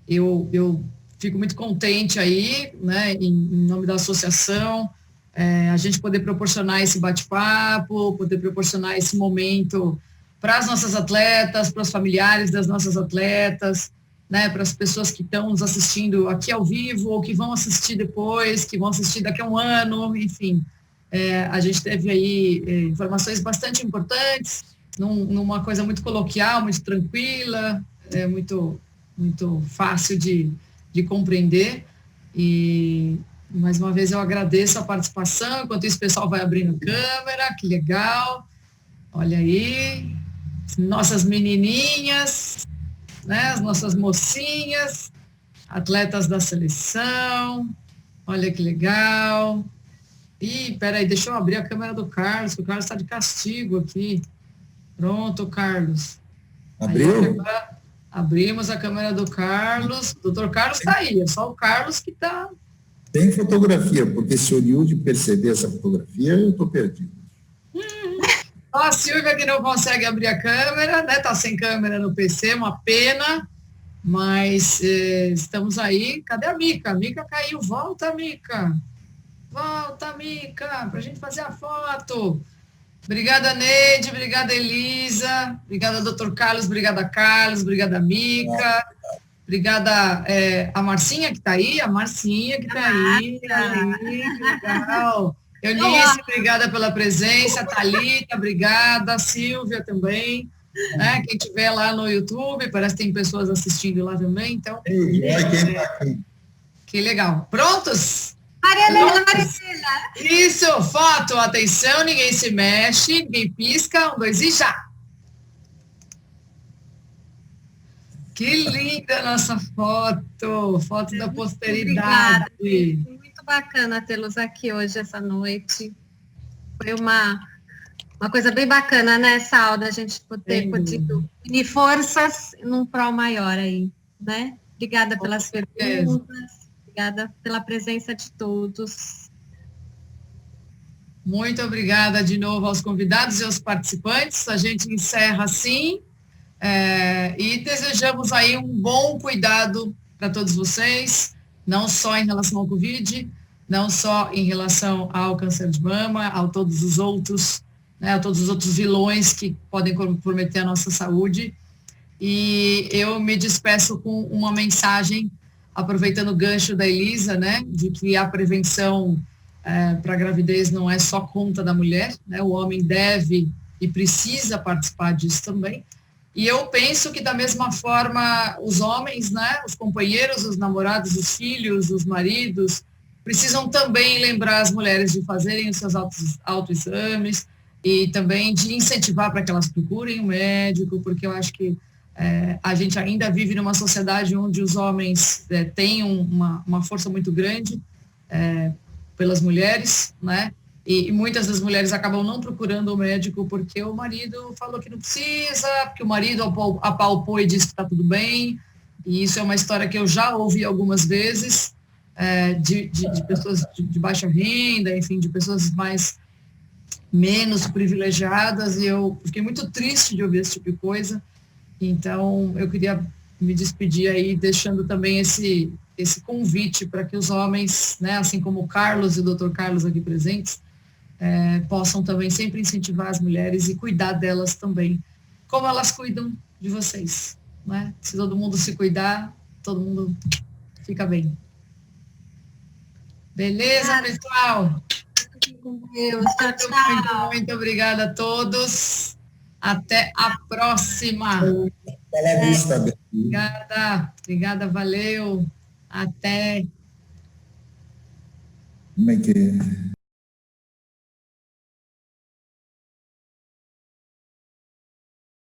eu fico muito contente aí, né, em nome da associação, a gente poder proporcionar esse bate-papo, poder proporcionar esse momento para as nossas atletas, para os familiares das nossas atletas, né, para as pessoas que estão nos assistindo aqui ao vivo ou que vão assistir depois, que vão assistir daqui a um ano, enfim. A gente teve aí informações bastante importantes, numa coisa muito coloquial, muito tranquila, muito, muito fácil de compreender. E, mais uma vez, eu agradeço a participação. Enquanto isso, o pessoal vai abrindo câmera, que legal. Olha aí, nossas menininhas, né, as nossas mocinhas, atletas da seleção. Olha que legal. Ih, peraí, deixa eu abrir a câmera do Carlos, que o Carlos está de castigo aqui. Pronto, Carlos. Abriu? Abrimos a câmera do Carlos. O doutor Carlos está aí, é só o Carlos que está... Tem fotografia, porque se o Nilde perceber essa fotografia, eu estou perdido. Só a Silvia que não consegue abrir a câmera, né? Tá sem câmera no PC, uma pena. Mas estamos aí. Cadê a Mica? A Mica caiu. Volta, Mica. Volta, Mica, para a gente fazer a foto. Obrigada, Neide. Obrigada, Elisa. Obrigada, doutor Carlos. Obrigada, Carlos. Obrigada, Mica. Obrigada a Marcinha, que está aí. A Marcinha, que está aí. Que legal. Eunice, obrigada pela presença. Thalita, obrigada. Silvia também. Né? Quem estiver lá no YouTube, parece que tem pessoas assistindo lá também. Então, que legal. Prontos? Maria. Isso, foto, atenção, ninguém se mexe, ninguém pisca, 1, 2 e já. Que linda a nossa foto da posteridade. Obrigada. Muito bacana tê-los aqui hoje, essa noite. Foi uma coisa bem bacana, né, Sal, da gente ter podido unir forças num prol maior aí, né? Obrigada pelas perguntas, obrigada pela presença de todos. Muito obrigada de novo aos convidados e aos participantes. A gente encerra assim e desejamos aí um bom cuidado para todos vocês, não só em relação ao Covid, não só em relação ao câncer de mama, a todos os outros, né, a todos os outros vilões que podem comprometer a nossa saúde. E eu me despeço com uma mensagem, aproveitando o gancho da Elisa, né, de que a prevenção para a gravidez não é só conta da mulher, né, o homem deve e precisa participar disso também. E eu penso que da mesma forma os homens, né, os companheiros, os namorados, os filhos, os maridos, precisam também lembrar as mulheres de fazerem os seus autoexames e também de incentivar para que elas procurem um médico, porque eu acho que a gente ainda vive numa sociedade onde os homens têm uma força muito grande pelas mulheres, né? E muitas das mulheres acabam não procurando o médico porque o marido falou que não precisa, porque o marido apalpou e disse que está tudo bem. E isso é uma história que eu já ouvi algumas vezes, de pessoas de baixa renda, enfim, de pessoas menos privilegiadas, e eu fiquei muito triste de ouvir esse tipo de coisa. Então, eu queria me despedir aí, deixando também esse convite para que os homens, né, assim como o Carlos e o doutor Carlos aqui presentes, possam também sempre incentivar as mulheres e cuidar delas também, como elas cuidam de vocês, né? Se todo mundo se cuidar, todo mundo fica bem. Beleza, pessoal? Com Deus. Tchau. Muito obrigada a todos. Até a próxima. Obrigada, valeu. Até. Como é que é?